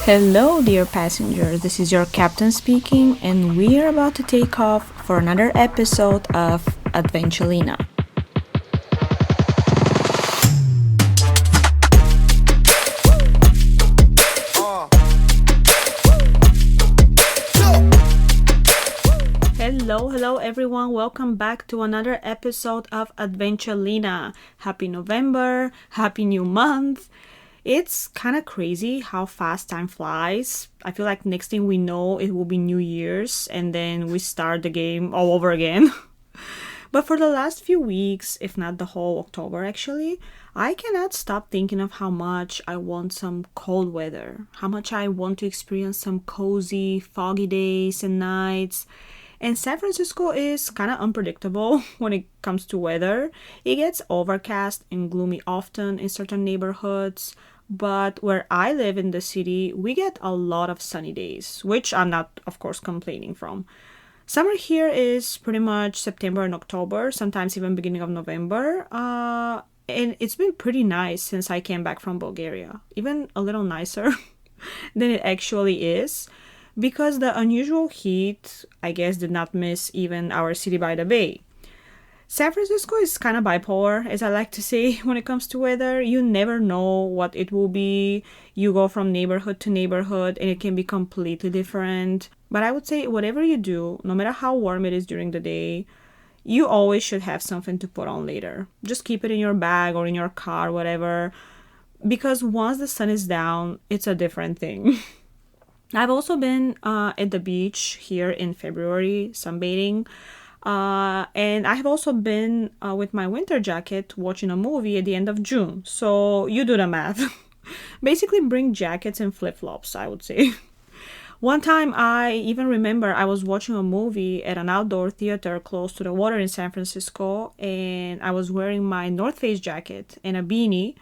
Hello, dear passengers. This is your captain speaking, and we are about to take off for another episode of Adventurina. Hello, everyone. Welcome back to another episode of Adventurina. Happy November, happy new month. It's kind of crazy how fast time flies. I feel like next thing we know, it will be New Year's, and then we start the game all over again. But for the last few weeks, if not the whole October actually, I cannot stop thinking of how much I want some cold weather, how much I want to experience some cozy, foggy days and nights. And San Francisco is kind of unpredictable when it comes to weather. It gets overcast and gloomy often in certain neighborhoods, but where I live in the city, we get a lot of sunny days, which I'm not, of course, complaining from. Summer here is pretty much September and October, sometimes even beginning of November. And it's been pretty nice since I came back from Bulgaria, even a little nicer than it actually is. Because the unusual heat, I guess, did not miss even our city by the bay. San Francisco is kind of bipolar, as I like to say, when it comes to weather. You never know what it will be. You go from neighborhood to neighborhood and it can be completely different. But I would say whatever you do, no matter how warm it is during the day, you always should have something to put on later. Just keep it in your bag or in your car, whatever. Because once the sun is down, it's a different thing. I've also been at the beach here in February sunbathing. And I have also been with my winter jacket watching a movie at the end of June. So you do the math. Basically bring jackets and flip-flops, I would say. One time I even remember I was watching a movie at an outdoor theater close to the water in San Francisco. And I was wearing my North Face jacket and a beanie.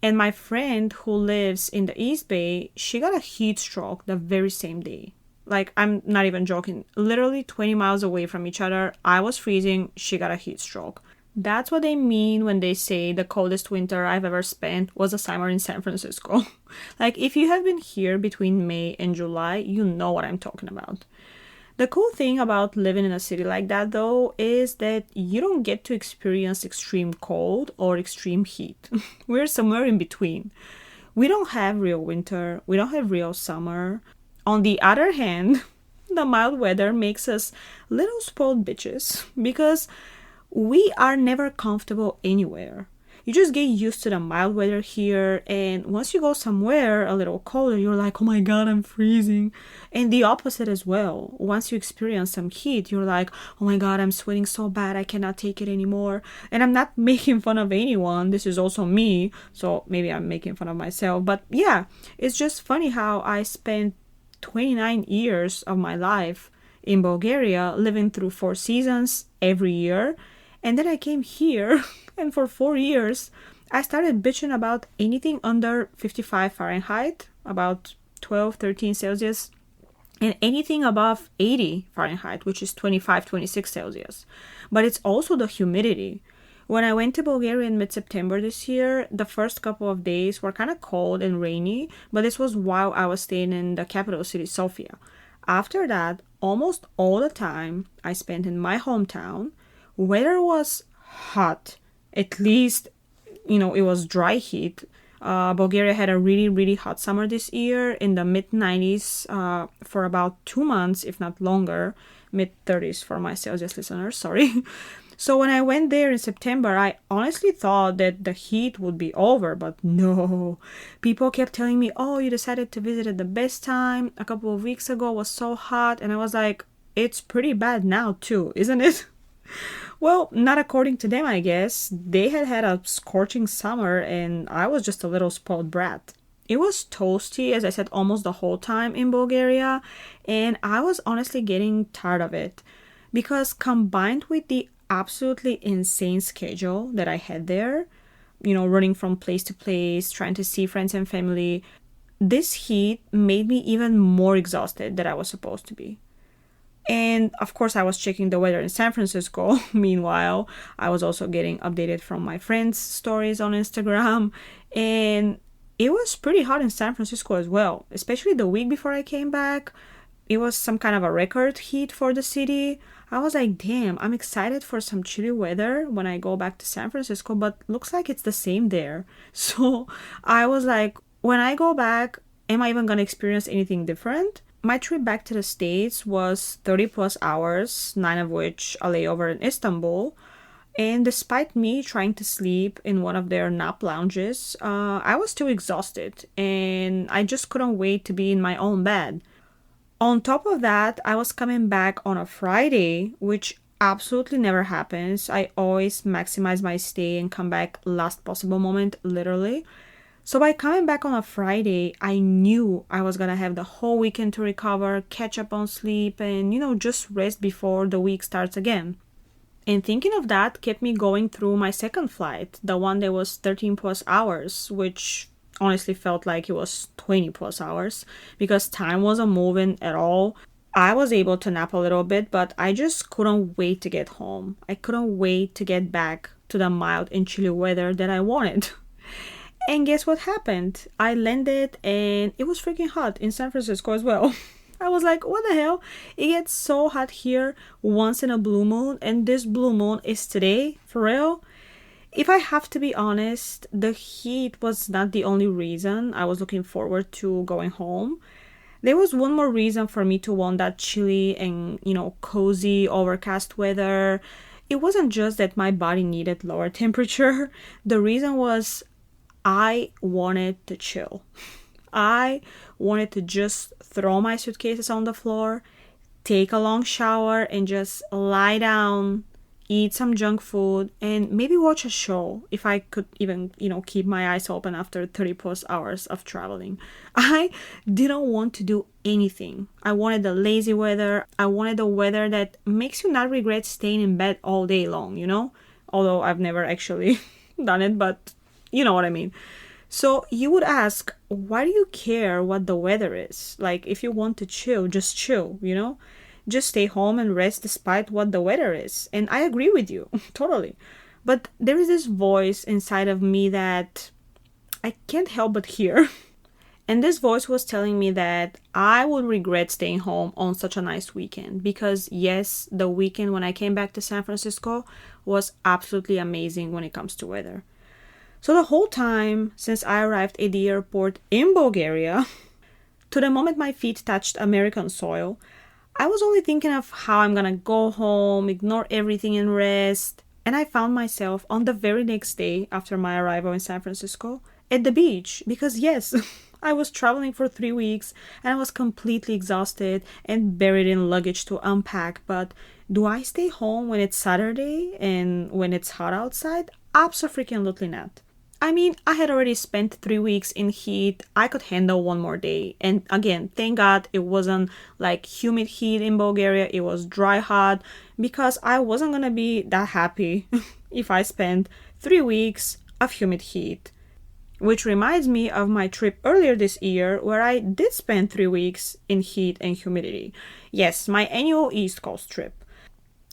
And my friend who lives in the East Bay, she got a heat stroke the very same day. Like, I'm not even joking. Literally 20 miles away from each other, I was freezing, she got a heat stroke. That's what they mean when they say the coldest winter I've ever spent was a summer in San Francisco. Like, if you have been here between May and July, you know what I'm talking about. The cool thing about living in a city like that, though, is that you don't get to experience extreme cold or extreme heat. We're somewhere in between. We don't have real winter. We don't have real summer. On the other hand, the mild weather makes us little spoiled bitches because we are never comfortable anywhere. You just get used to the mild weather here, and once you go somewhere a little colder, you're like, oh my god, I'm freezing. And the opposite as well. Once you experience some heat, you're like, oh my god, I'm sweating so bad, I cannot take it anymore. And I'm not making fun of anyone, this is also me, so maybe I'm making fun of myself. But yeah, it's just funny how I spent 29 years of my life in Bulgaria, living through 4 seasons every year. And then I came here, and for 4 years, I started bitching about anything under 55 Fahrenheit, about 12, 13 Celsius, and anything above 80 Fahrenheit, which is 25, 26 Celsius. But it's also the humidity. When I went to Bulgaria in mid-September this year, the first couple of days were kind of cold and rainy, but this was while I was staying in the capital city, Sofia. After that, almost all the time I spent in my hometown, weather was hot. At least, it was dry heat. Bulgaria had a really, really hot summer this year in the mid-90s for about 2 months, if not longer. Mid-30s for my Celsius listeners, sorry. So when I went there in September, I honestly thought that the heat would be over, but no. People kept telling me, oh, you decided to visit at the best time. A couple of weeks ago was so hot. And I was like, it's pretty bad now too, isn't it? Well, not according to them, I guess. They had a scorching summer and I was just a little spoiled brat. It was toasty, as I said, almost the whole time in Bulgaria, and I was honestly getting tired of it. Because combined with the absolutely insane schedule that I had there, running from place to place, trying to see friends and family, this heat made me even more exhausted than I was supposed to be. And of course, I was checking the weather in San Francisco. Meanwhile, I was also getting updated from my friends' stories on Instagram. And it was pretty hot in San Francisco as well, especially the week before I came back. It was some kind of a record heat for the city. I was like, damn, I'm excited for some chilly weather when I go back to San Francisco, but looks like it's the same there. So I was like, when I go back, am I even gonna experience anything different? My trip back to the States was 30 plus hours, 9 of which a layover in Istanbul. And despite me trying to sleep in one of their nap lounges, I was still exhausted and I just couldn't wait to be in my own bed. On top of that, I was coming back on a Friday, which absolutely never happens. I always maximize my stay and come back last possible moment, literally. So by coming back on a Friday, I knew I was gonna have the whole weekend to recover, catch up on sleep, and just rest before the week starts again. And thinking of that kept me going through my second flight, the one that was 13 plus hours, which honestly felt like it was 20 plus hours because time wasn't moving at all. I was able to nap a little bit, but I just couldn't wait to get home. I couldn't wait to get back to the mild and chilly weather that I wanted. And guess what happened? I landed and it was freaking hot in San Francisco as well. I was like, what the hell? It gets so hot here once in a blue moon, and this blue moon is today, for real. If I have to be honest, the heat was not the only reason I was looking forward to going home. There was one more reason for me to want that chilly and, cozy, overcast weather. It wasn't just that my body needed lower temperature. The reason was I wanted to chill. I wanted to just throw my suitcases on the floor, take a long shower, and just lie down, eat some junk food, and maybe watch a show if I could even, keep my eyes open after 30 plus hours of traveling. I didn't want to do anything. I wanted the lazy weather. I wanted the weather that makes you not regret staying in bed all day long, Although I've never actually done it, but you know what I mean. So you would ask, why do you care what the weather is? Like, if you want to chill, just chill, Just stay home and rest despite what the weather is. And I agree with you, totally. But there is this voice inside of me that I can't help but hear. And this voice was telling me that I would regret staying home on such a nice weekend. Because yes, the weekend when I came back to San Francisco was absolutely amazing when it comes to weather. So the whole time since I arrived at the airport in Bulgaria, to the moment my feet touched American soil, I was only thinking of how I'm gonna go home, ignore everything and rest. And I found myself on the very next day after my arrival in San Francisco at the beach. Because yes, I was traveling for 3 weeks and I was completely exhausted and buried in luggage to unpack. But do I stay home when it's Saturday and when it's hot outside? Absolutely not. I mean, I had already spent 3 weeks in heat. I could handle one more day. And again, thank God it wasn't like humid heat in Bulgaria. It was dry hot because I wasn't going to be that happy if I spent 3 weeks of humid heat. Which reminds me of my trip earlier this year where I did spend 3 weeks in heat and humidity. Yes, my annual East Coast trip.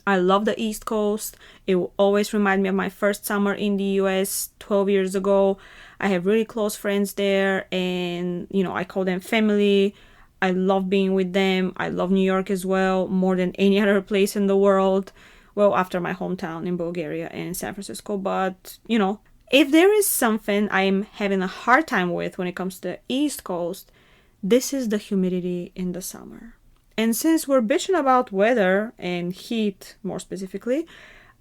I love the East Coast. It will always remind me of my first summer in the US 12 years ago. I have really close friends there and, I call them family. I love being with them. I love New York as well, more than any other place in the world. Well, after my hometown in Bulgaria and San Francisco. But, if there is something I'm having a hard time with when it comes to the East Coast, this is the humidity in the summer. And since we're bitching about weather and heat more specifically,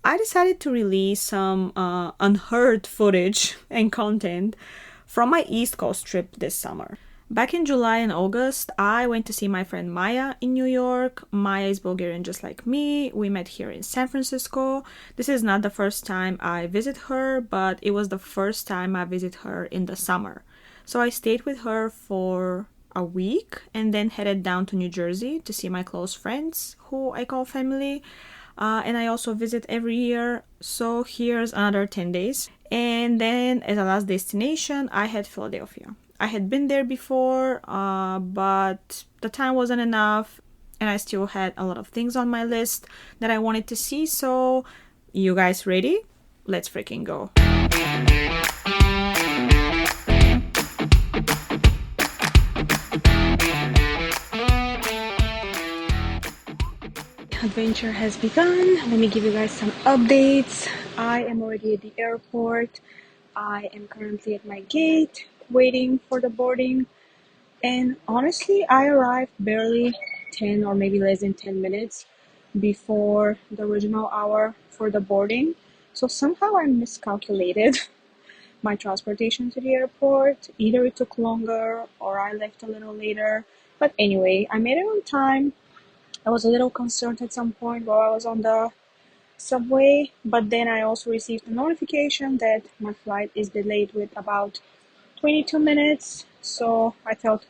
I decided to release some unheard footage and content from my East Coast trip this summer. Back in July and August, I went to see my friend Maya in New York. Maya is Bulgarian just like me. We met here in San Francisco. This is not the first time I visit her, but it was the first time I visit her in the summer. So I stayed with her for a week and then headed down to New Jersey to see my close friends who I call family. And I also visit every year. So here's another 10 days. And then as a last destination, I had Philadelphia. I had been there before, but the time wasn't enough. And I still had a lot of things on my list that I wanted to see. So you guys ready? Let's freaking go. adventure has begun. Let me give you guys some updates. I am already at the airport. I am currently at my gate waiting for the boarding. And honestly, I arrived barely 10 or maybe less than 10 minutes before the original hour for the boarding. So somehow I miscalculated my transportation to the airport. Either it took longer or I left a little later. But anyway, I made it on time. I was a little concerned at some point while I was on the subway, but then I also received a notification that my flight is delayed with about 22 minutes. So I felt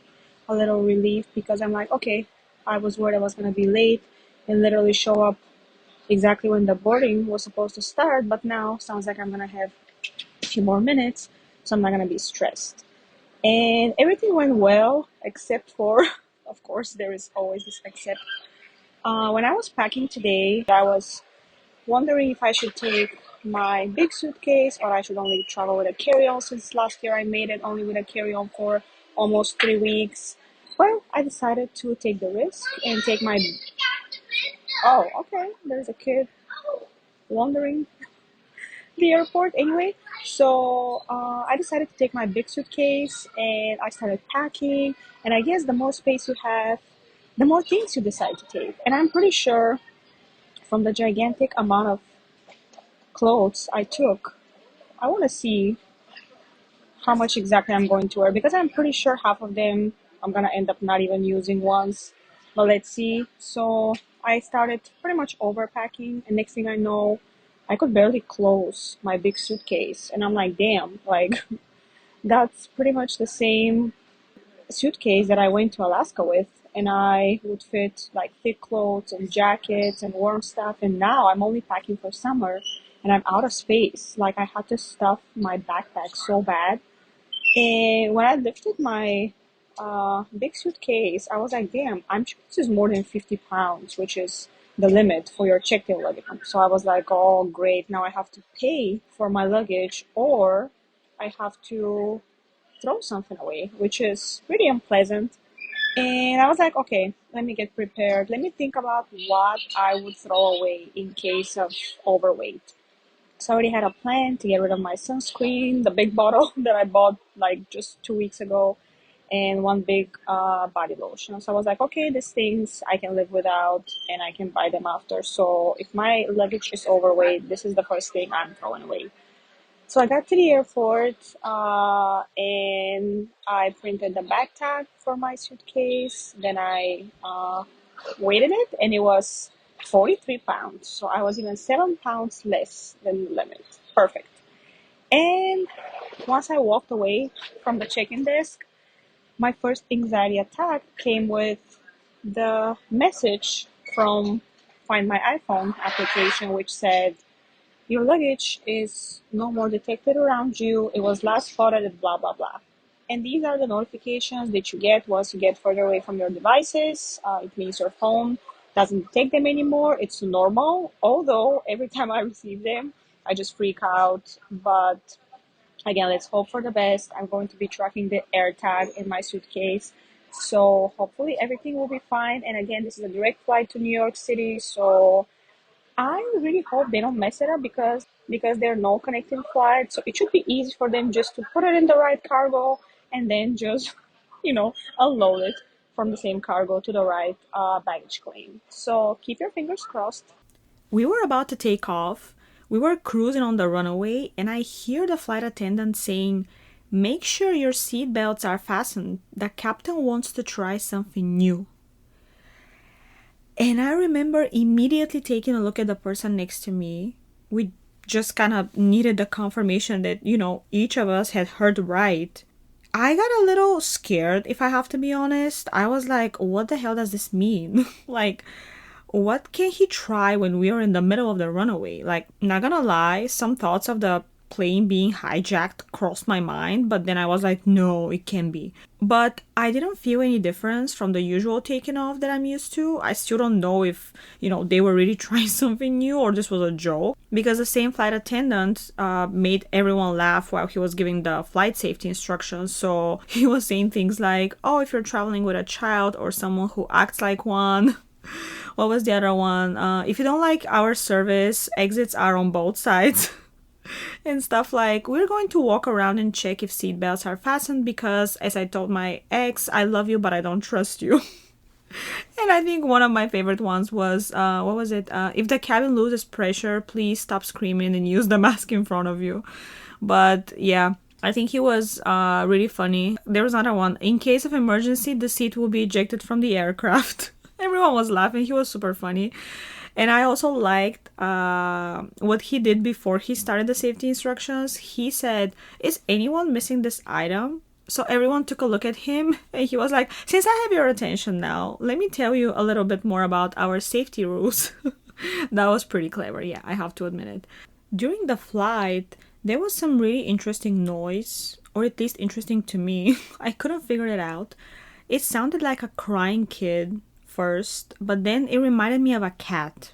a little relieved because I'm like, okay, I was worried I was going to be late and literally show up exactly when the boarding was supposed to start, but now sounds like I'm going to have a few more minutes, so I'm not going to be stressed. And everything went well, except for, of course, there is always this except. When I was packing today, I was wondering if I should take my big suitcase or I should only travel with a carry-on, since last year I made it only with a carry-on for almost 3 weeks. Well, I decided to take the risk and take my... Oh, okay, there's a kid wandering the airport anyway. So I decided to take my big suitcase and I started packing. And I guess the more space you have, the more things you decide to take. And I'm pretty sure from the gigantic amount of clothes I took, I want to see how much exactly I'm going to wear, because I'm pretty sure half of them I'm going to end up not even using once. But let's see. So I started pretty much overpacking, and next thing I know, I could barely close my big suitcase. And I'm like, damn, like that's pretty much the same suitcase that I went to Alaska with, and I would fit like thick clothes and jackets and warm stuff. And now I'm only packing for summer and I'm out of space. Like I had to stuff my backpack so bad. And when I lifted my big suitcase, I was like, damn, I'm sure this is more than 50 pounds, which is the limit for your checked-in luggage. So I was like, oh, great. Now I have to pay for my luggage, or I have to throw something away, which is pretty unpleasant. And I was like, okay, let me get prepared. Let me think about what I would throw away in case of overweight. So I already had a plan to get rid of my sunscreen, the big bottle that I bought like just 2 weeks ago, and one big body lotion. So I was like, okay, these things I can live without and I can buy them after. So if my luggage is overweight, this is the first thing I'm throwing away. So I got to the airport and I printed the back tag for my suitcase. Then I weighted it and it was 43 pounds. So I was even 7 pounds less than the limit. Perfect. And once I walked away from the check-in desk, my first anxiety attack came with the message from Find My iPhone application, which said, your luggage is no more detected around you. It was last spotted at blah, blah, blah. And these are the notifications that you get once you get further away from your devices. It means your phone doesn't detect them anymore. It's normal. Although every time I receive them, I just freak out. But again, let's hope for the best. I'm going to be tracking the AirTag in my suitcase. So hopefully everything will be fine. And again, this is a direct flight to New York City. So I really hope they don't mess it up because there are no connecting flights. So it should be easy for them just to put it in the right cargo and then just, unload it from the same cargo to the right baggage claim. So keep your fingers crossed. We were about to take off. We were cruising on the runway, and I hear the flight attendant saying, make sure your seatbelts are fastened. The captain wants to try something new. And I remember immediately taking a look at the person next to me. We just kind of needed the confirmation that, each of us had heard right. I got a little scared, if I have to be honest. I was like, what the hell does this mean? Like, what can he try when we are in the middle of the runaway? Like, not gonna lie, some thoughts of the plane being hijacked crossed my mind, but then I was like, no, it can't be. But I didn't feel any difference from the usual taking off that I'm used to. I still don't know if, they were really trying something new or this was a joke, because the same flight attendant made everyone laugh while he was giving the flight safety instructions. So he was saying things like, oh, if you're traveling with a child or someone who acts like one, What was the other one? If you don't like our service, exits are on both sides. And stuff like, we're going to walk around and check if seatbelts are fastened because, as I told my ex, I love you, but I don't trust you. And I think one of my favorite ones was, what was it? If the cabin loses pressure, please stop screaming and use the mask in front of you. But yeah, I think he was really funny. There was another one. In case of emergency, the seat will be ejected from the aircraft. Everyone was laughing. He was super funny. And I also liked what he did before he started the safety instructions. He said, is anyone missing this item? So everyone took a look at him and he was like, since I have your attention now, let me tell you a little bit more about our safety rules. That was pretty clever. Yeah, I have to admit it. During the flight, there was some really interesting noise, or at least interesting to me. I couldn't figure it out. It sounded like a crying kid first, but then it reminded me of a cat.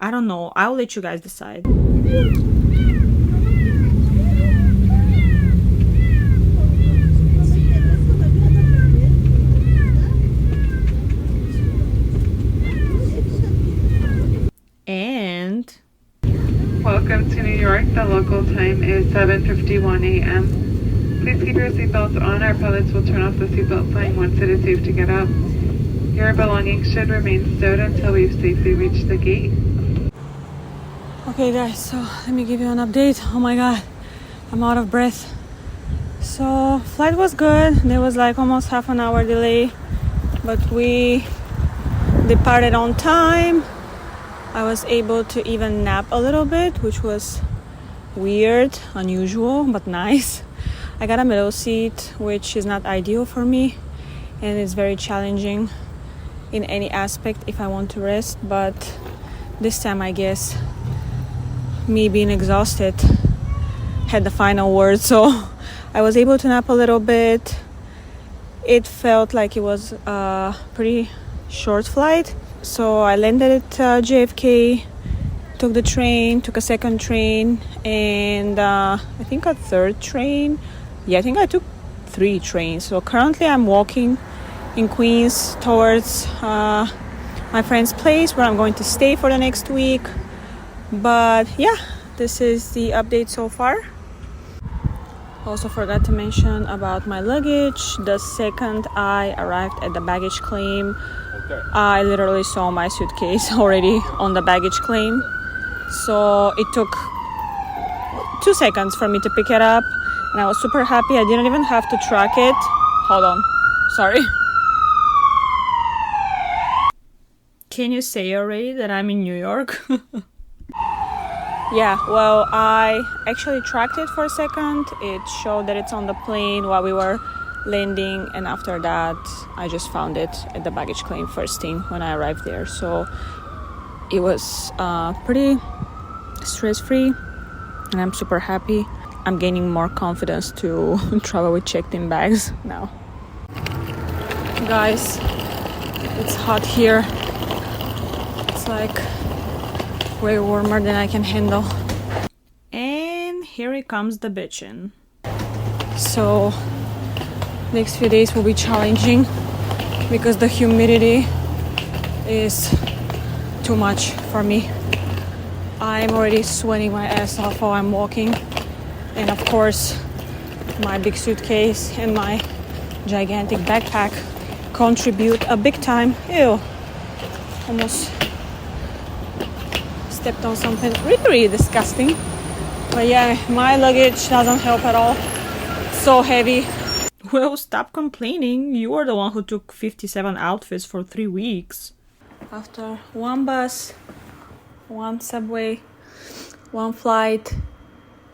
I don't know. I'll let you guys decide. And welcome to New York. The local time is 7:51 a.m. Please keep your seatbelts on. Our pilots will turn off the seatbelt sign once it is safe to get out. Your belongings should remain stowed until we've safely reached the gate. okay, guys, so let me give you an update. Oh my god, I'm out of breath. So flight was good. There was like almost half an hour delay, but we departed on time. I was able to even nap a little bit, which was weird, unusual, but nice. I got a middle seat, which is not ideal for me, and it's very challenging in any aspect if I want to rest. But this time, I guess, me being exhausted had the final word. So I was able to nap a little bit. It felt like it was a pretty short flight. So I landed at JFK, took the train, took a second train, and I think a third train. Yeah, I think I took 3 trains. So currently I'm walking in Queens towards my friend's place where I'm going to stay for the next week. But yeah, this is the update so far. Also forgot to mention about my luggage. The second I arrived at the baggage claim, I literally saw my suitcase already on the baggage claim. So it took 2 seconds for me to pick it up, and I was super happy. I didn't even have to track it. Hold on. Sorry. Can you say already that I'm in New York? Yeah, well, I actually tracked it for a second. It showed that it's on the plane while we were landing, and after that I just found it at the baggage claim first thing when I arrived there. So it was pretty stress-free, and I'm super happy. I'm gaining more confidence to travel with checked-in bags now. Guys, it's hot here. It's like way warmer than I can handle. And here it comes the bitchin'. So next few days will be challenging because the humidity is too much for me. I'm already sweating my ass off while I'm walking, and of course my big suitcase and my gigantic backpack contribute a big time. Ew, almost stepped on something really disgusting. But yeah, my luggage doesn't help at all. It's so heavy. Well, stop complaining. You are the one who took 57 outfits for 3 weeks. After one bus, one subway, one flight,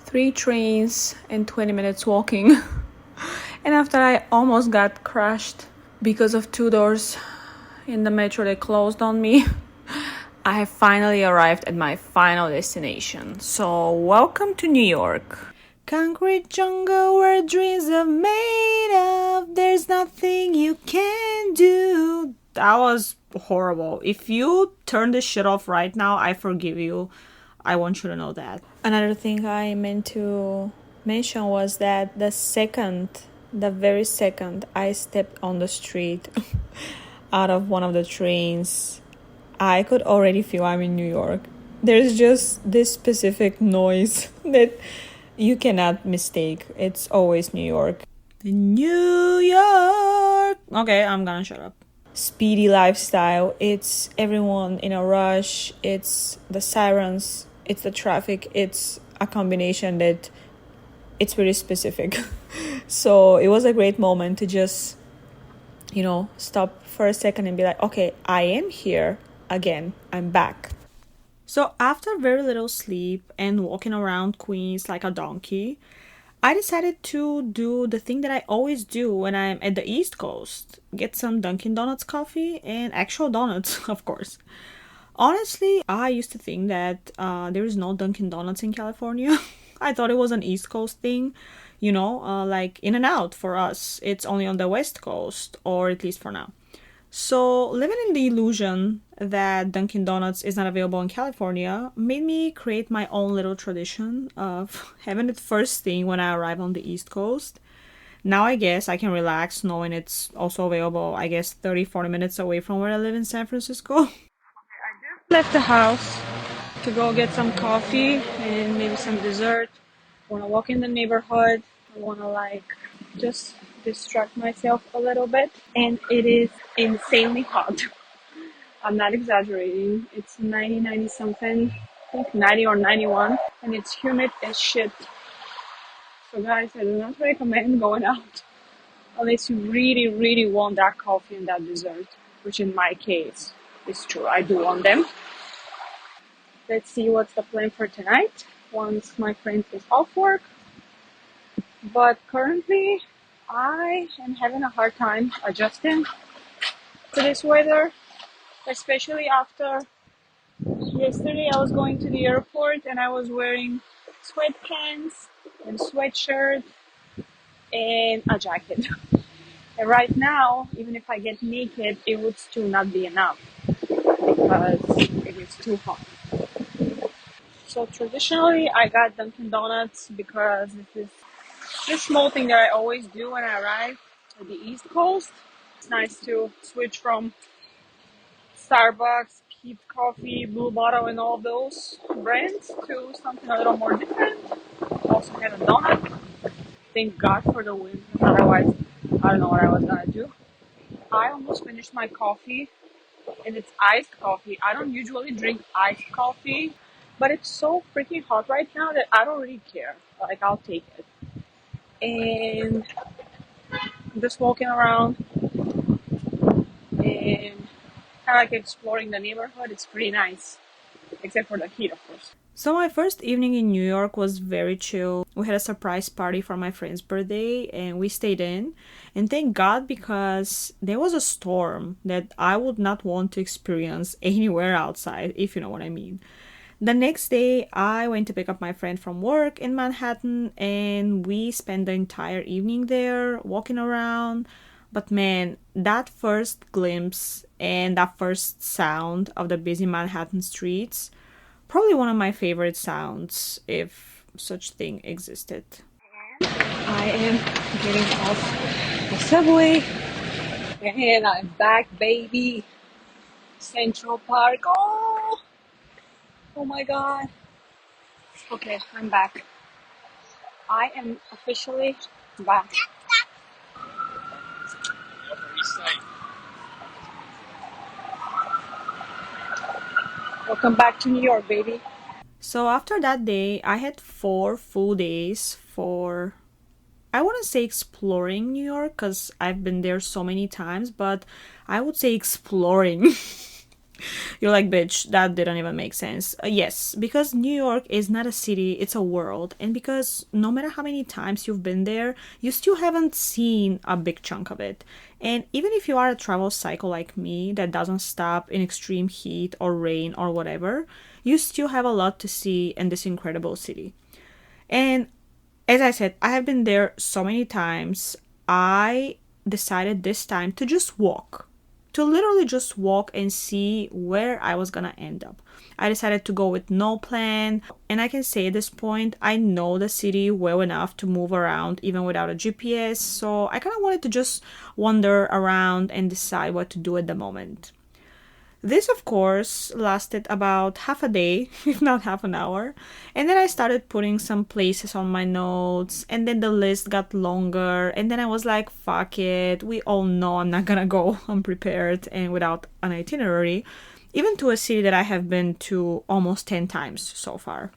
3 trains, and 20 minutes walking. And after I almost got crushed because of 2 doors in the metro that closed on me, I have finally arrived at my final destination. So welcome to New York. Concrete jungle where dreams are made of. There's nothing you can do. That was horrible. If you turn this shit off right now, I forgive you. I want you to know that. Another thing I meant to mention was that the very second I stepped on the street out of one of the trains, I could already feel I'm in New York. There's just this specific noise that you cannot mistake. It's always New York. New York! Okay, I'm gonna shut up. Speedy lifestyle. It's everyone in a rush. It's the sirens. It's the traffic. It's a combination that it's very specific. So it was a great moment to just, stop for a second and be like, okay, I am here again. I'm back. So after very little sleep and walking around Queens like a donkey, I decided to do the thing that I always do when I'm at the East Coast, get some Dunkin' Donuts coffee and actual donuts, of course. Honestly, I used to think that there is no Dunkin' Donuts in California. I thought it was an East Coast thing, like In and Out for us. It's only on the West Coast, or at least for now. So, living in the illusion that Dunkin' Donuts is not available in California made me create my own little tradition of having it first thing when I arrive on the East Coast. Now I guess I can relax knowing it's also available, I guess, 30-40 minutes away from where I live in San Francisco. Left the house to go get some coffee and maybe some dessert. I want to walk in the neighborhood. I want to just distract myself a little bit. And it is insanely hot. I'm not exaggerating. It's 90 something. I think 90 or 91. And it's humid as shit. So guys, I do not recommend going out unless you really, really want that coffee and that dessert, which in my case is true. I do want them. Let's see what's the plan for tonight once my friend is off work. But currently, I am having a hard time adjusting to this weather, especially after yesterday I was going to the airport and I was wearing sweatpants and sweatshirt and a jacket. And right now, even if I get naked, it would still not be enough because it is too hot. So traditionally, I got Dunkin' Donuts because this is this small thing that I always do when I arrive at the East Coast. It's nice to switch from Starbucks, Peet's Coffee, Blue Bottle, and all those brands to something a little more different. Also had a donut. Thank God for the win. Otherwise, I don't know what I was gonna do. I almost finished my coffee, and it's iced coffee. I don't usually drink iced coffee, but it's so freaking hot right now that I don't really care. Like, I'll take it. And I'm just walking around and kind of like exploring the neighborhood. It's pretty nice, except for the heat, of course. So my first evening in New York was very chill. We had a surprise party for my friend's birthday and we stayed in. And thank God because there was a storm that I would not want to experience anywhere outside, if you know what I mean. The next day, I went to pick up my friend from work in Manhattan and we spent the entire evening there walking around. But man, that first glimpse and that first sound of the busy Manhattan streets, probably one of my favorite sounds, if such thing existed. I am getting off the subway and I'm back, baby. Central Park. Oh my God. Okay, I'm back. I am officially back. Welcome back to New York, baby. So after that day, I had 4 full days for, I wouldn't say exploring New York because I've been there so many times, but I would say exploring. You're like, bitch, that didn't even make sense. Yes, because New York is not a city, it's a world. And because no matter how many times you've been there, you still haven't seen a big chunk of it. And even if you are a travel psycho like me that doesn't stop in extreme heat or rain or whatever, you still have a lot to see in this incredible city. And as I said, I have been there so many times. I decided this time to just walk, to literally just walk and see where I was gonna end up. I decided to go with no plan, and I can say at this point, I know the city well enough to move around even without a GPS, so I kind of wanted to just wander around and decide what to do at the moment. This, of course, lasted about half a day, if not half an hour. And then I started putting some places on my notes, and then the list got longer. And then I was like, fuck it. We all know I'm not gonna go unprepared and without an itinerary, even to a city that I have been to almost 10 times so far.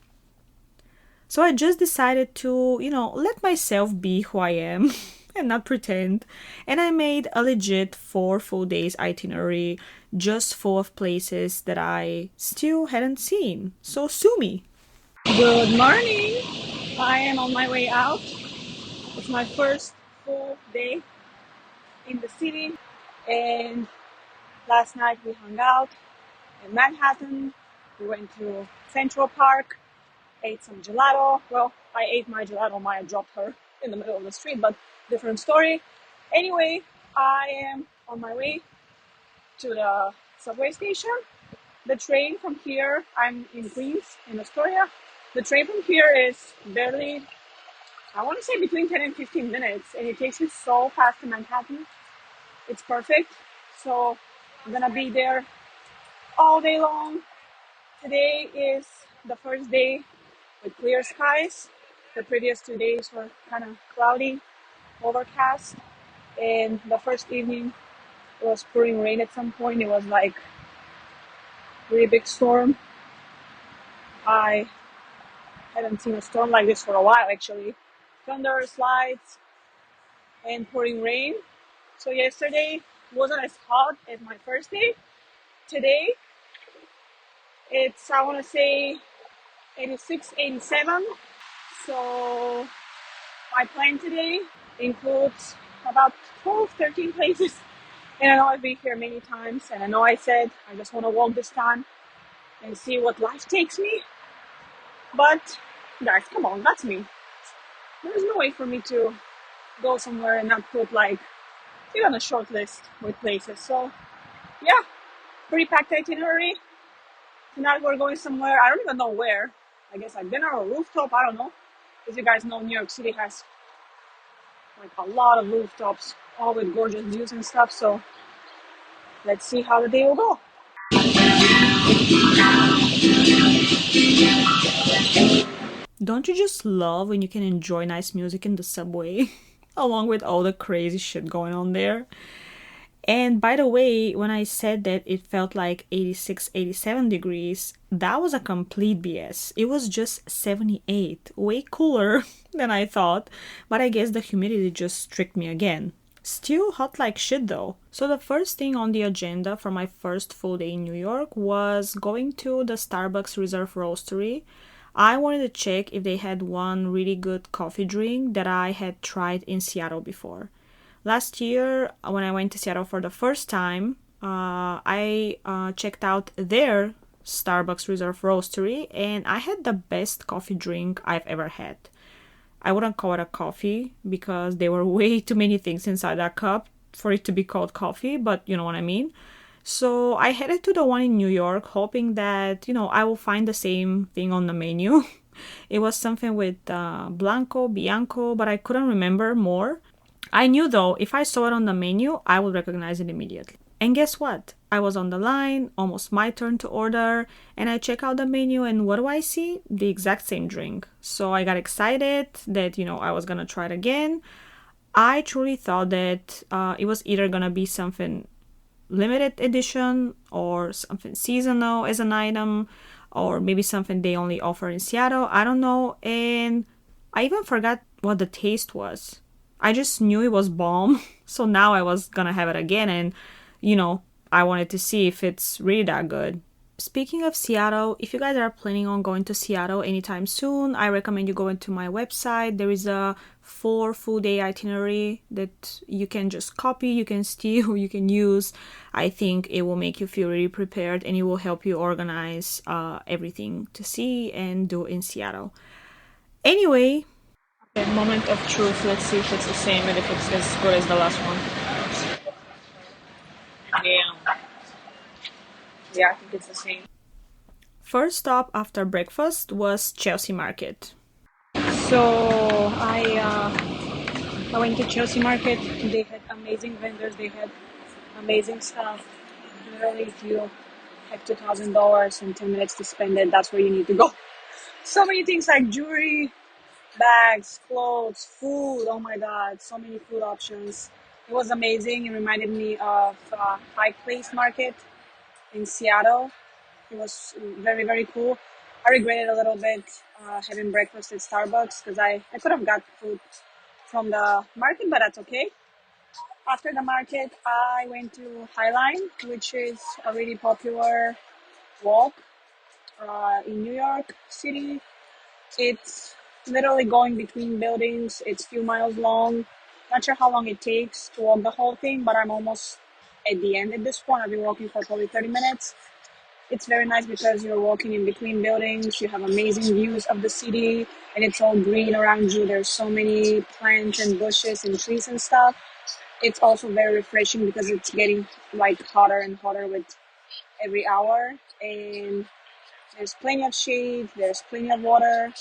So I just decided to, let myself be who I am and not pretend. And I made a legit 4 full days itinerary just full of places that I still hadn't seen. So sue me. Good morning. I am on my way out. It's my first full day in the city. And last night we hung out in Manhattan. We went to Central Park, ate some gelato. Well, I ate my gelato, Maya dropped her in the middle of the street, but different story. Anyway, I am on my way to the subway station. The train from here, I'm in Queens, in Astoria. The train from here is barely, I want to say between 10 and 15 minutes, and it takes me so fast to Manhattan. It's perfect. So I'm gonna be there all day long. Today is the first day with clear skies. The previous 2 days were kind of cloudy, overcast, and the first evening it was pouring rain at some point. It was like a really big storm. I hadn't seen a storm like this for a while actually. Thunder, slides, and pouring rain. So yesterday wasn't as hot as my first day. Today it's, I want to say, 86, 87. So my plan today includes about 12, 13 places. And I know I've been here many times, and I know I said I just want to walk this time and see what life takes me. But guys, come on, that's me. There's no way for me to go somewhere and not put like even a short list with places. So yeah, pretty packed itinerary. Tonight we're going somewhere, I don't even know where. I guess like dinner or rooftop, I don't know. As you guys know, New York City has like a lot of rooftops, all with gorgeous views and stuff. So let's see how the day will go. Don't you just love when you can enjoy nice music in the subway, along with all the crazy shit going on there? And by the way, when I said that it felt like 86, 87 degrees, that was a complete BS. It was just 78, way cooler than I thought, but I guess the humidity just tricked me again. Still hot like shit though. So the first thing on the agenda for my first full day in New York was going to the Starbucks Reserve Roastery. I wanted to check if they had one really good coffee drink that I had tried in Seattle before. Last year, when I went to Seattle for the first time, I checked out their Starbucks Reserve Roastery, and I had the best coffee drink I've ever had. I wouldn't call it a coffee because there were way too many things inside that cup for it to be called coffee, but you know what I mean. So I headed to the one in New York hoping that, I will find the same thing on the menu. It was something with Blanco, Bianco, but I couldn't remember more. I knew though, if I saw it on the menu, I would recognize it immediately. And guess what? I was on the line, almost my turn to order, and I check out the menu and what do I see? The exact same drink. So I got excited that, I was gonna try it again. I truly thought that it was either gonna be something limited edition or something seasonal as an item, or maybe something they only offer in Seattle. I don't know. And I even forgot what the taste was. I just knew it was bomb. So now I was gonna have it again, and I wanted to see if it's really that good. Speaking of Seattle, if you guys are planning on going to Seattle anytime soon, I recommend you go into my website. There is a 4 full day itinerary that you can just copy, you can steal, you can use. I think it will make you feel really prepared, and it will help you organize everything to see and do in Seattle. Anyway, okay, moment of truth. Let's see if it's the same and if it's as good as the last one. Yeah, I think it's the same. First stop after breakfast was Chelsea Market. So I went to Chelsea Market. They had amazing vendors. They had amazing stuff. Literally, if you have $2,000 and 10 minutes to spend it, that's where you need to go. So many things like jewelry, bags, clothes, food. Oh my God, so many food options. It was amazing. It reminded me of High Place Market in Seattle. It was very, very cool. I regretted a little bit having breakfast at Starbucks because I could have got food from the market, but that's okay. After the market, I went to Highline, which is a really popular walk in New York City. It's literally going between buildings. It's a few miles long. Not sure how long it takes to walk the whole thing, but I'm almost at the end at this point. I've been walking for probably 30 minutes. It's very nice because you're walking in between buildings. You have amazing views of the city, and it's all green around you. There's so many plants and bushes and trees and stuff. It's also very refreshing because it's getting like hotter and hotter with every hour, and there's plenty of shade, there's plenty of water.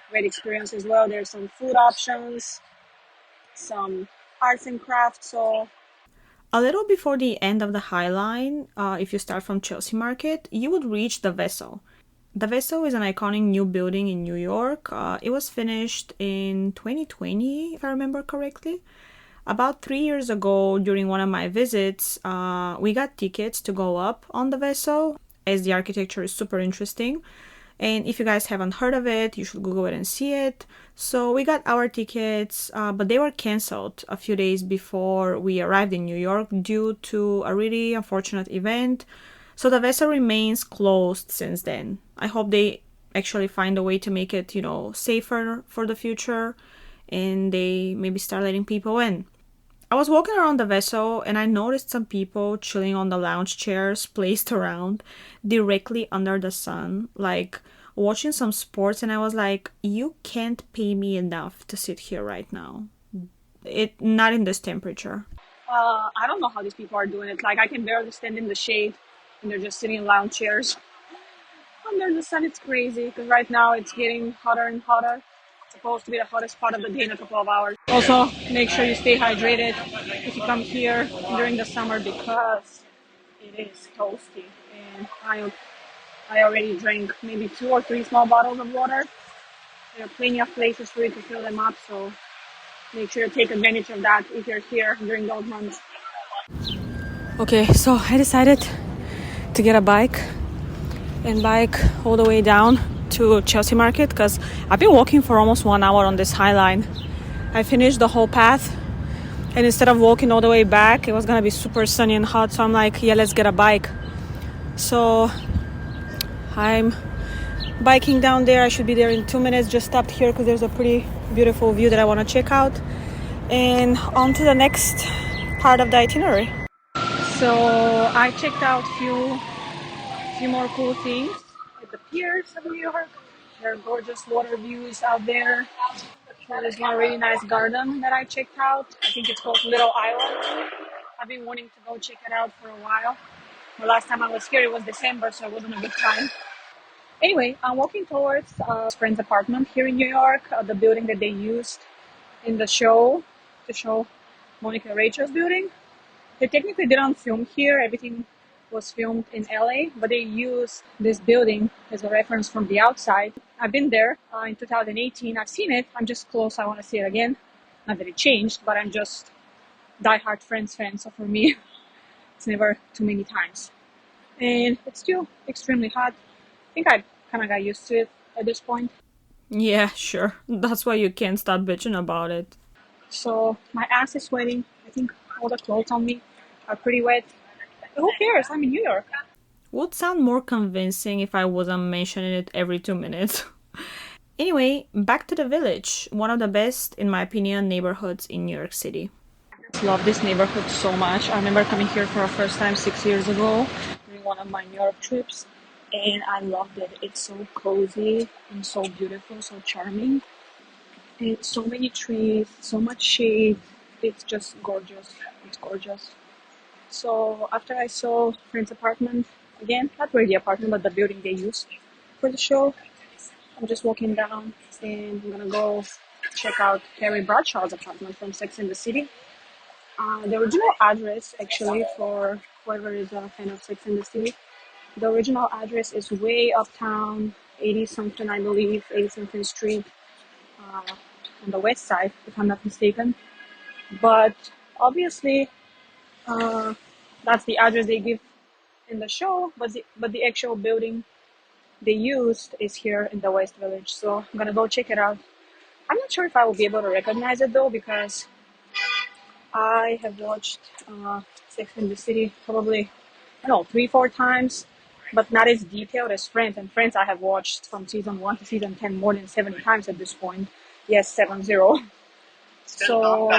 Great experience as well. There's some food options, some arts and crafts. So a little before the end of the High Line, if you start from Chelsea Market, you would reach the Vessel. The Vessel is an iconic new building in New York. It was finished in 2020, if I remember correctly. About 3 years ago, during one of my visits, we got tickets to go up on the Vessel, as the architecture is super interesting. And if you guys haven't heard of it, you should Google it and see it. So we got our tickets, but they were canceled a few days before we arrived in New York due to a really unfortunate event. So the vessel remains closed since then. I hope they actually find a way to make it, safer for the future, and they maybe start letting people in. I was walking around the vessel and I noticed some people chilling on the lounge chairs placed around directly under the sun, like watching some sports, and I was like, you can't pay me enough to sit here right now. It not in this temperature. I don't know how these people are doing it. Like I can barely stand in the shade and they're just sitting in lounge chairs under the sun. It's crazy because right now it's getting hotter and hotter. It's supposed to be the hottest part of the day in a couple of hours. Also, make sure you stay hydrated if you come here during the summer because it is toasty. And I already drank maybe 2 or 3 small bottles of water. There are plenty of places for you to fill them up, so make sure to take advantage of that if you're here during those months. Okay, so I decided to get a bike and bike all the way down to Chelsea Market because I've been walking for almost 1 hour on this High Line. I finished the whole path, and instead of walking all the way back, it was gonna be super sunny and hot, so I'm like, yeah, let's get a bike. So I'm biking down there. I should be there in 2 minutes. Just stopped here because there's a pretty beautiful view that I want to check out, and on to the next part of the itinerary. So I checked out few more cool things at the piers of New York. There are gorgeous water views out there. There's one really nice garden that I checked out. I think it's called Little Island. I've been wanting to go check it out for a while. The last time I was here, it was December, so it wasn't a good time. Anyway, I'm walking towards a friend's apartment here in New York, the building that they used in the show, to show Monica Rachel's building. They technically didn't film here. Everything was filmed in LA, but they used this building as a reference from the outside. I've been there in 2018. I've seen it. I'm just close. I want to see it again. Not that it changed, but I'm just diehard Friends fan. So for me, it's never too many times. And it's still extremely hot. I think I kind of got used to it at this point. Yeah, sure. That's why you can't stop bitching about it. So my ass is sweating. I think all the clothes on me are pretty wet. But who cares? I'm in New York. Would sound more convincing if I wasn't mentioning it every 2 minutes. Anyway, back to the Village, one of the best, in my opinion, neighborhoods in New York City. I love this neighborhood so much. I remember coming here for a first time 6 years ago during one of my New York trips, and I loved it. It's so cozy and so beautiful, so charming. And so many trees, so much shade. It's just gorgeous. It's gorgeous. So after I saw friend's apartment, again, not really the apartment, but the building they used for the show, I'm just walking down and I'm gonna go check out Carrie Bradshaw's apartment from Sex and the City. The original address, actually, for whoever is a fan of Sex and the City, The original address is way uptown, 80 something, I believe, 80 something street, on the west side, if I'm not mistaken. But obviously, uh, that's the address they give in the show, but the actual building they used is here in the West Village. So I'm gonna go check it out. I'm not sure if I will be able to recognize it though, because I have watched Sex and the City probably, I don't know, 3, 4 times, but not as detailed as Friends. And Friends I have watched from season 1 to season 10 more than 70 times at this point. Yes, 70. So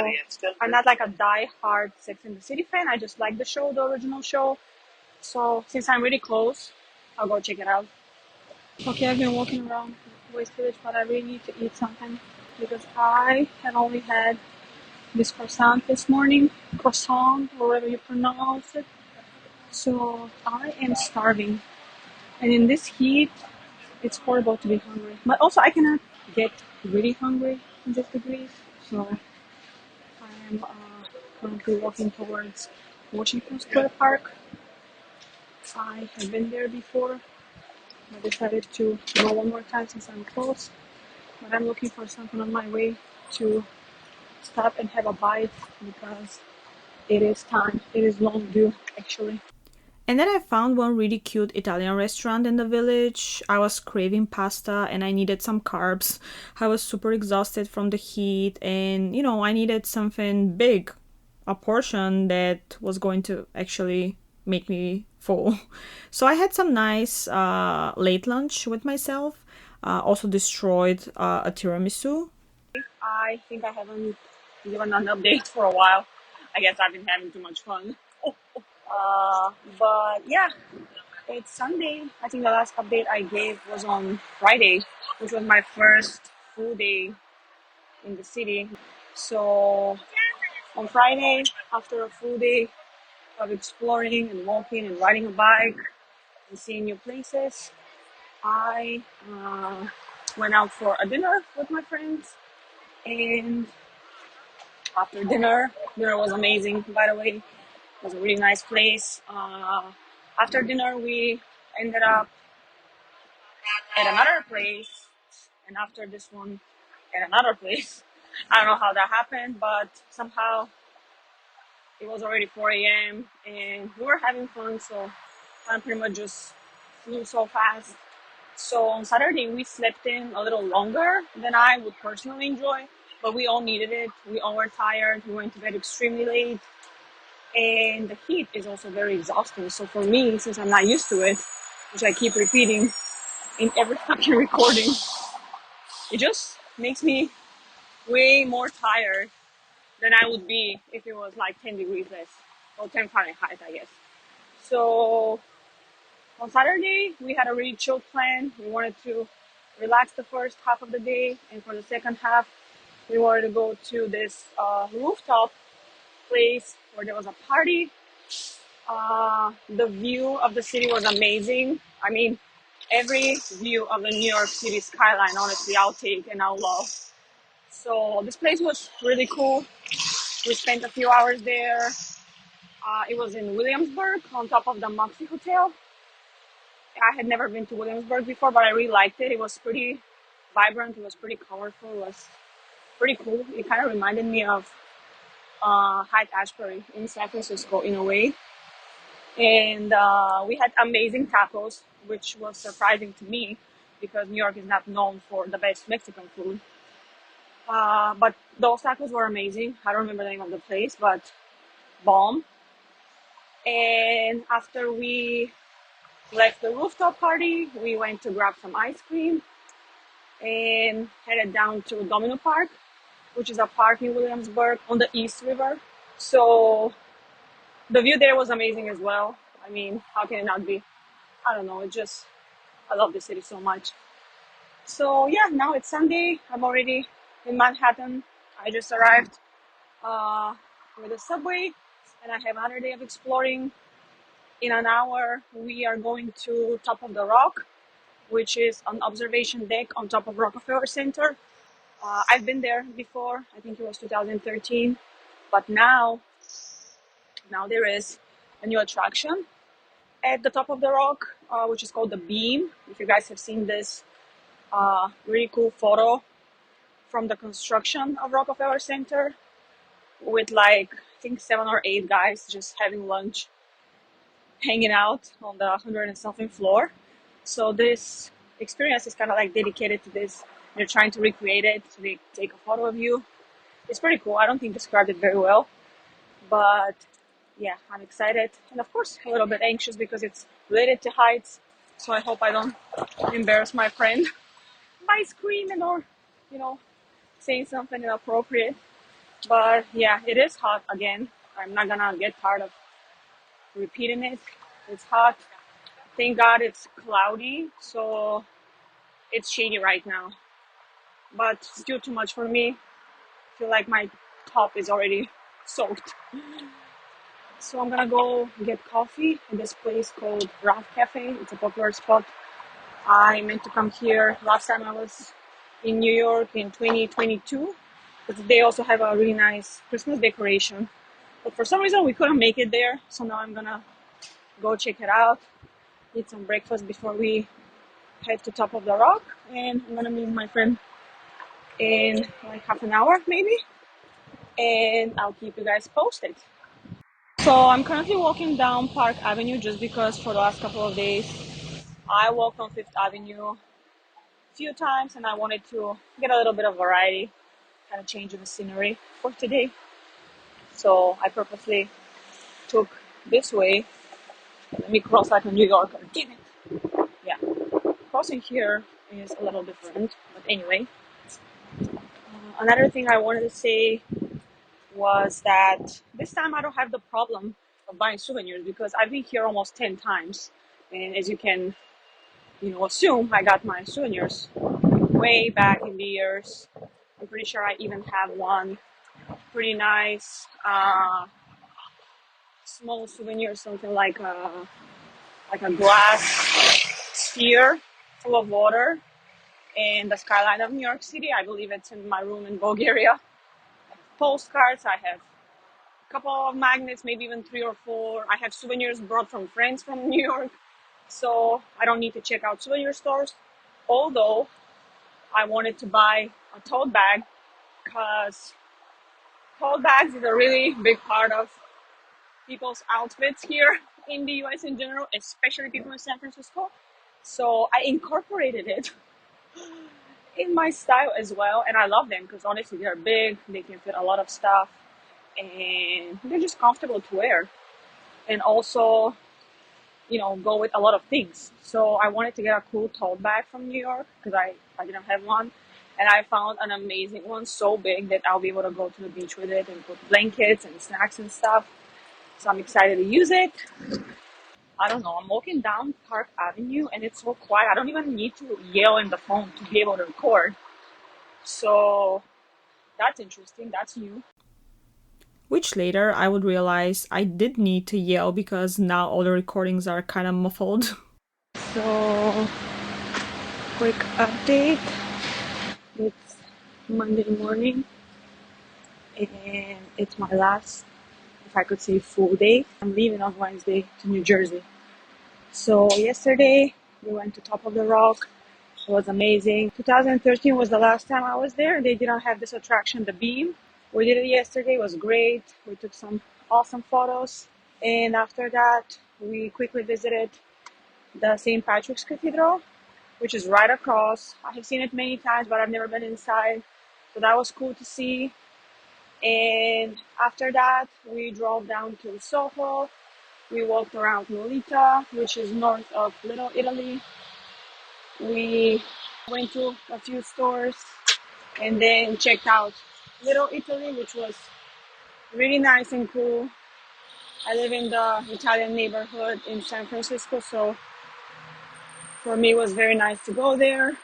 I'm not like a die-hard Sex and the City fan. I just like the show, the original show. So since I'm really close, I'll go check it out. Okay, I've been walking around West Village, but I really need to eat something because I have only had this croissant this morning, croissant, however you pronounce it. So I am starving, and in this heat, it's horrible to be hungry. But also, I cannot get really hungry in this degree. So I am currently walking towards Washington Square Park. I have been there before. I decided to go one more time since I'm close. But I'm looking for something on my way to stop and have a bite because it is time. It is long due, actually. And then I found one really cute Italian restaurant in the village. I was craving pasta and I needed some carbs. I was super exhausted from the heat and, I needed something big, a portion that was going to actually make me full. So I had some nice late lunch with myself. Also destroyed a tiramisu. I think I haven't given an update for a while. I guess I've been having too much fun. But yeah, it's Sunday. I think the last update I gave was on Friday, which was my first full day in the city. So on Friday, after a full day of exploring and walking and riding a bike and seeing new places, I went out for a dinner with my friends. And after dinner was amazing, by the way. It was a really nice place. After dinner, we ended up at another place, and after this one, at another place. I don't know how that happened, but somehow it was already 4 a.m. and we were having fun, so time pretty much just flew so fast. So on Saturday, we slept in a little longer than I would personally enjoy, but we all needed it. We all were tired. We went to bed extremely late, and the heat is also very exhausting. So for me, since I'm not used to it, which I keep repeating in every fucking recording, it just makes me way more tired than I would be if it was like 10 degrees less, or 10 Fahrenheit, I guess. So on Saturday, we had a really chill plan. We wanted to relax the first half of the day, and for the second half, we wanted to go to this rooftop place where there was a party. The view of the city was amazing. I mean, every view of the New York City skyline, honestly, I'll take and I'll love. So this place was really cool. We spent a few hours there. It was in Williamsburg on top of the Moxie Hotel. I had never been to Williamsburg before, but I really liked it. It was pretty vibrant. It was pretty colorful. It was pretty cool. It kind of reminded me of Haight-Ashbury in San Francisco in a way. And we had amazing tacos, which was surprising to me because New York is not known for the best Mexican food. But those tacos were amazing. I don't remember the name of the place, but bomb. And after we left the rooftop party, we went to grab some ice cream and headed down to Domino Park, which is a park in Williamsburg on the East River. So the view there was amazing as well. I mean, how can it not be? I don't know. I love the city so much. So yeah, now it's Sunday. I'm already in Manhattan. I just arrived with the subway, and I have another day of exploring. In an hour, we are going to Top of the Rock, which is an observation deck on top of Rockefeller Center. I've been there before. I think it was 2013, but now there is a new attraction, at the top of the rock, which is called the Beam. If you guys have seen this really cool photo from the construction of Rockefeller Center with like, I think 7 or 8 guys just having lunch, hanging out on the 100 and something floor. So this experience is kind of like dedicated to this. They're trying to recreate it, so they take a photo of you. It's pretty cool. I don't think described it very well, but yeah, I'm excited and of course a little bit anxious because it's related to heights. So I hope I don't embarrass my friend by screaming or, you know, saying something inappropriate. But yeah, it is hot again. I'm not gonna get tired of repeating it. It's hot. Thank God it's cloudy, so it's shady right now. But still too much for me. I feel like my top is already soaked. So I'm gonna go get coffee at this place called Raf Cafe. It's a popular spot. I meant to come here last time I was in New York in 2022. But they also have a really nice Christmas decoration. But for some reason we couldn't make it there. So now I'm gonna go check it out, eat some breakfast before we head to top of the rock. And I'm gonna meet my friend in like half an hour maybe. And I'll keep you guys posted. So I'm currently walking down Park Avenue just because for the last couple of days I walked on Fifth Avenue a few times and I wanted to get a little bit of variety, kind of change the scenery for today. So I purposely took this way. Let me cross like a New Yorker. Damn it. Yeah, crossing here is a little different. But anyway, another thing I wanted to say was that this time I don't have the problem of buying souvenirs because I've been here almost 10 times. And as you can, assume, I got my souvenirs way back in the years. I'm pretty sure I even have one pretty nice small souvenir, something like a glass sphere full of water in the skyline of New York City. I believe it's in my room in Bulgaria. Postcards, I have a couple of magnets, maybe even 3 or 4. I have souvenirs brought from friends from New York, so I don't need to check out souvenir stores. Although I wanted to buy a tote bag because tote bags is a really big part of people's outfits here in the US in general, especially people in San Francisco. So I incorporated it in my style as well, and I love them because honestly they're big, they can fit a lot of stuff, and they're just comfortable to wear, and also go with a lot of things. So I wanted to get a cool tote bag from New York because I didn't have one, and I found an amazing one so big that I'll be able to go to the beach with it and put blankets and snacks and stuff. So I'm excited to use it. I don't know, I'm walking down Park Avenue and it's so quiet. I don't even need to yell in the phone to be able to record. So that's interesting. That's new. Which later I would realize I did need to yell because now all the recordings are kind of muffled. So, quick update. It's Monday morning and it's my last, if I could say, full day. I'm leaving on Wednesday to New Jersey. So yesterday we went to Top of the Rock. It was amazing. 2013 was the last time I was there. They didn't have this attraction, the Beam. We did it yesterday. It was great. We took some awesome photos. And after that, we quickly visited the St. Patrick's Cathedral, which is right across. I have seen it many times, but I've never been inside. So that was cool to see. And after that, we drove down to Soho. We walked around Lolita, which is north of Little Italy. We went to a few stores and then checked out Little Italy, which was really nice and cool. I live in the Italian neighborhood in San Francisco, so for me it was very nice to go there.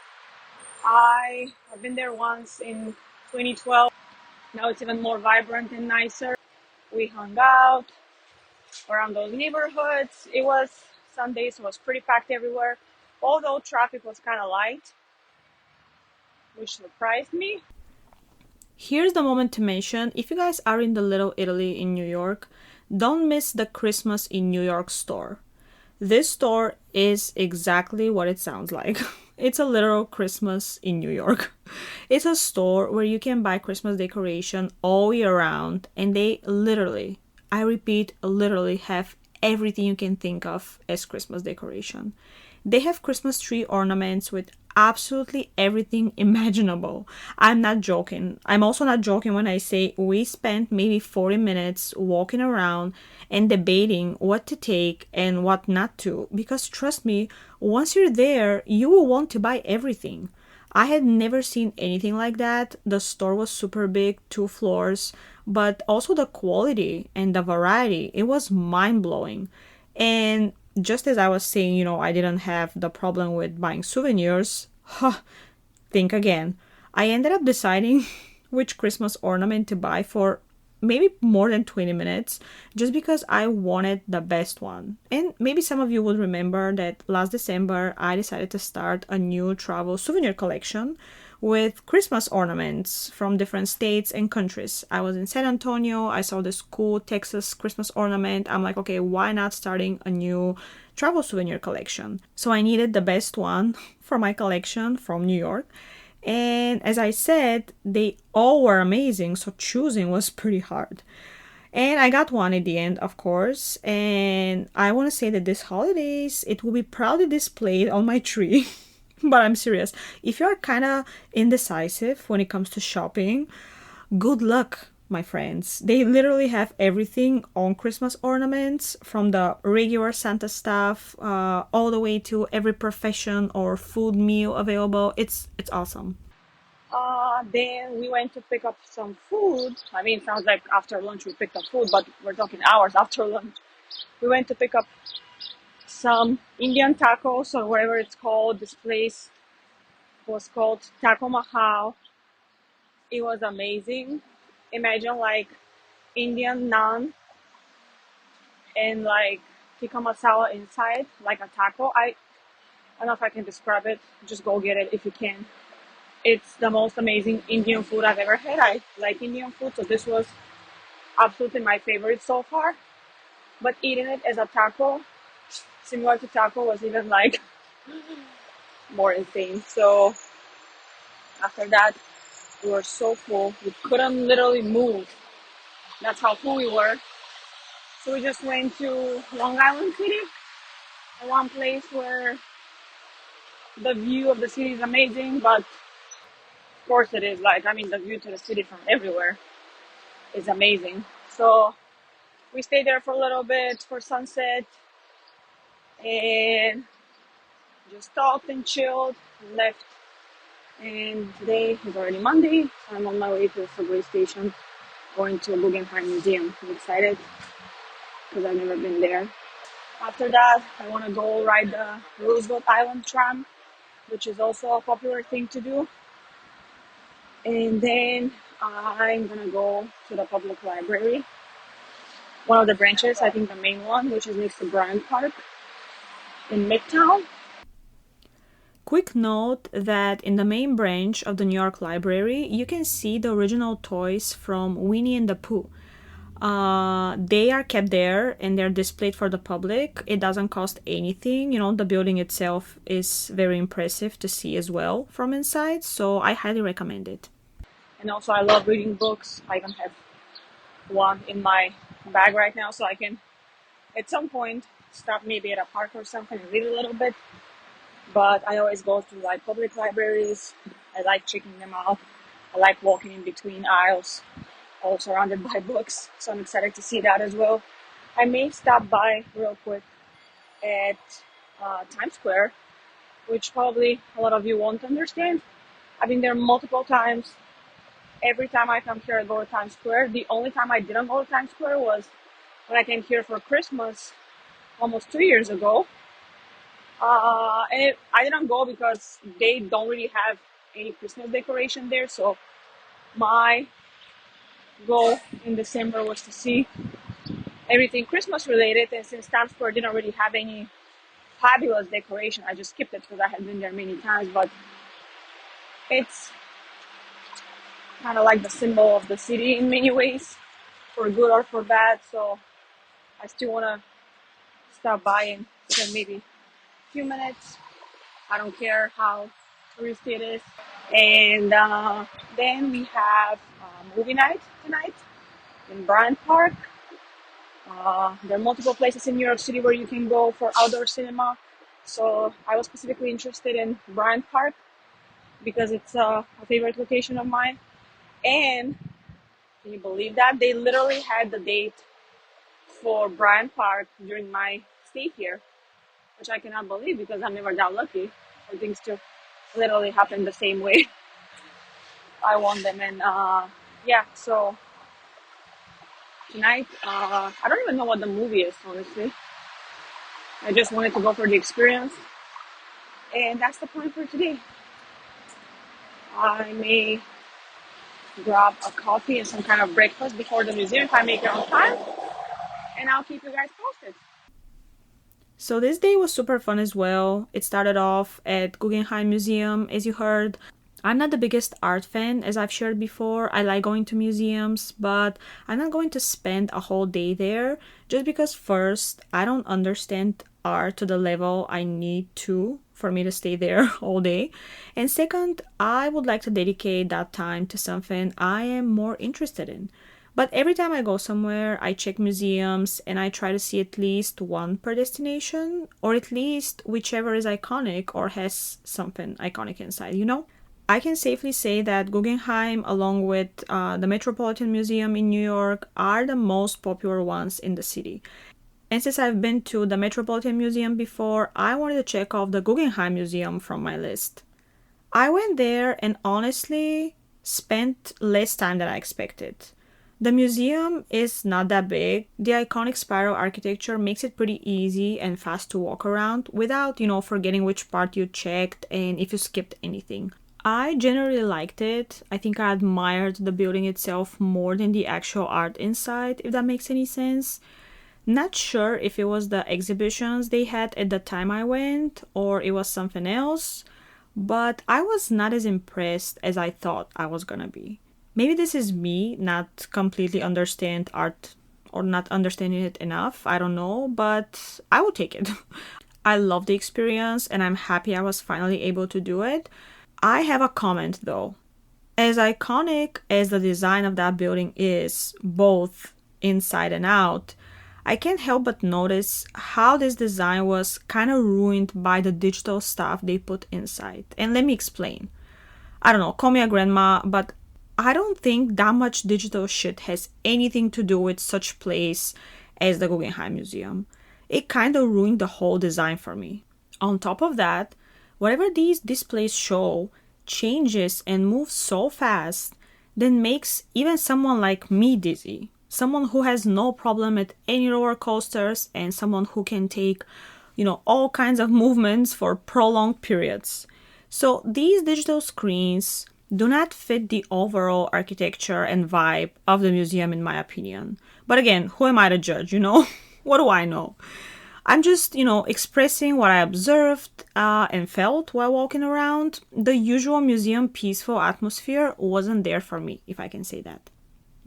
I've been there once in 2012. Now it's even more vibrant and nicer. We hung out around those neighborhoods. It was Sunday, so it was pretty packed everywhere. Although traffic was kind of light, which surprised me. Here's the moment to mention, if you guys are in the Little Italy in New York, don't miss the Christmas in New York store. This store is exactly what it sounds like. It's a literal Christmas in New York. It's a store where you can buy Christmas decoration all year round, and they literally, I repeat, literally have everything you can think of as Christmas decoration. They have Christmas tree ornaments with absolutely everything imaginable. I'm not joking. I'm also not joking when I say we spent maybe 40 minutes walking around and debating what to take and what not to. Because trust me, once you're there, you will want to buy everything. I had never seen anything like that. The store was super big, 2 floors, but also the quality and the variety, it was mind blowing. And just as I was saying, I didn't have the problem with buying souvenirs, think again. I ended up deciding which Christmas ornament to buy for maybe more than 20 minutes just because I wanted the best one. And maybe some of you will remember that last December I decided to start a new travel souvenir collection with Christmas ornaments from different states and countries. I was in San Antonio, I saw this cool Texas Christmas ornament. I'm like, okay, why not starting a new travel souvenir collection? So I needed the best one for my collection from New York. And as I said, they all were amazing, so choosing was pretty hard. And I got one at the end, of course. And I want to say that this holidays, it will be proudly displayed on my tree. But I'm serious. If you're kind of indecisive when it comes to shopping, good luck, my friends. They literally have everything on Christmas ornaments, from the regular Santa stuff all the way to every profession or food meal available. It's awesome. Then we went to pick up some food. I mean, it sounds like after lunch we picked up food, but we're talking hours after lunch. We went to pick up some Indian tacos or whatever it's called. This place was called Taco Mahal. It was amazing. Imagine like Indian naan and like tikka masala inside, like a taco. I don't know if I can describe it. Just go get it if you can. It's the most amazing Indian food I've ever had. I like Indian food, so this was absolutely my favorite so far. But eating it as a taco, similar to taco, was even like more insane. So after that, we were so full. We couldn't literally move. That's how full we were. So we just went to Long Island City, one place where the view of the city is amazing, but of course it is like, I mean, the view to the city from everywhere is amazing. So we stayed there for a little bit for sunset and just talked and chilled, left. And today is already Monday, so I'm on my way to the subway station, going to Guggenheim Museum. I'm excited because I've never been there. After that, I want to go ride the Roosevelt Island tram, which is also a popular thing to do. And then I'm gonna go to the public library, one of the branches, I think the main one, which is next to Bryant Park in Midtown. Quick note that in the main branch of the New York Library, you can see the original toys from Winnie and the Pooh. They are kept there and they're displayed for the public. It doesn't cost anything. The building itself is very impressive to see as well from inside, so I highly recommend it. And also, I love reading books. I even have one in my bag right now, so I can, at some point, stop maybe at a park or something and read a little bit. But I always go to like public libraries. I like checking them out. I like walking in between aisles, all surrounded by books. So I'm excited to see that as well. I may stop by real quick at Times Square, which probably a lot of you won't understand. I've been there multiple times. Every time I come here, I go to Times Square. The only time I didn't go to Times Square was when I came here for Christmas almost 2 years ago. I didn't go because they don't really have any Christmas decoration there. So my goal in December was to see everything Christmas related. And since Times Square didn't really have any fabulous decoration, I just skipped it because I had been there many times. But it's kind of like the symbol of the city in many ways, for good or for bad. So I still want to stop by and within maybe a few minutes. I don't care how touristy it is. And then we have movie night tonight in Bryant Park. There are multiple places in New York City where you can go for outdoor cinema. So I was specifically interested in Bryant Park because it's a favorite location of mine. And can you believe that? They literally had the date for Bryant Park during my stay here, which I cannot believe because I'm never that lucky for things to literally happen the same way I want them. And yeah, so tonight, I don't even know what the movie is, honestly. I just wanted to go for the experience. And that's the plan for today. I may grab a coffee and some kind of breakfast before the museum if I make it on time. And I'll keep you guys posted. So this day was super fun as well. It started off at Guggenheim Museum, as you heard. I'm not the biggest art fan, as I've shared before. I like going to museums, but I'm not going to spend a whole day there just because, first, I don't understand art to the level I need to for me to stay there all day. And second, I would like to dedicate that time to something I am more interested in. But every time I go somewhere, I check museums and I try to see at least one per destination, or at least whichever is iconic or has something iconic inside, you know? I can safely say that Guggenheim, along with the Metropolitan Museum in New York, are the most popular ones in the city. And since I've been to the Metropolitan Museum before, I wanted to check off the Guggenheim Museum from my list. I went there and honestly spent less time than I expected. The museum is not that big. The iconic spiral architecture makes it pretty easy and fast to walk around without, forgetting which part you checked and if you skipped anything. I generally liked it. I think I admired the building itself more than the actual art inside, if that makes any sense. Not sure if it was the exhibitions they had at the time I went or it was something else, but I was not as impressed as I thought I was gonna be. Maybe this is me not completely understand art or not understanding it enough. I don't know, but I will take it. I love the experience and I'm happy I was finally able to do it. I have a comment though. As iconic as the design of that building is, both inside and out, I can't help but notice how this design was kind of ruined by the digital stuff they put inside. And let me explain. I don't know, call me a grandma, but I don't think that much digital shit has anything to do with such place as the Guggenheim Museum. It kind of ruined the whole design for me. On top of that, whatever these displays show changes and moves so fast that makes even someone like me dizzy. Someone who has no problem at any roller coasters and someone who can take, all kinds of movements for prolonged periods. So these digital screens do not fit the overall architecture and vibe of the museum in my opinion. But again, who am I to judge, What do I know? I'm just, expressing what I observed and felt while walking around. The usual museum peaceful atmosphere wasn't there for me, if I can say that.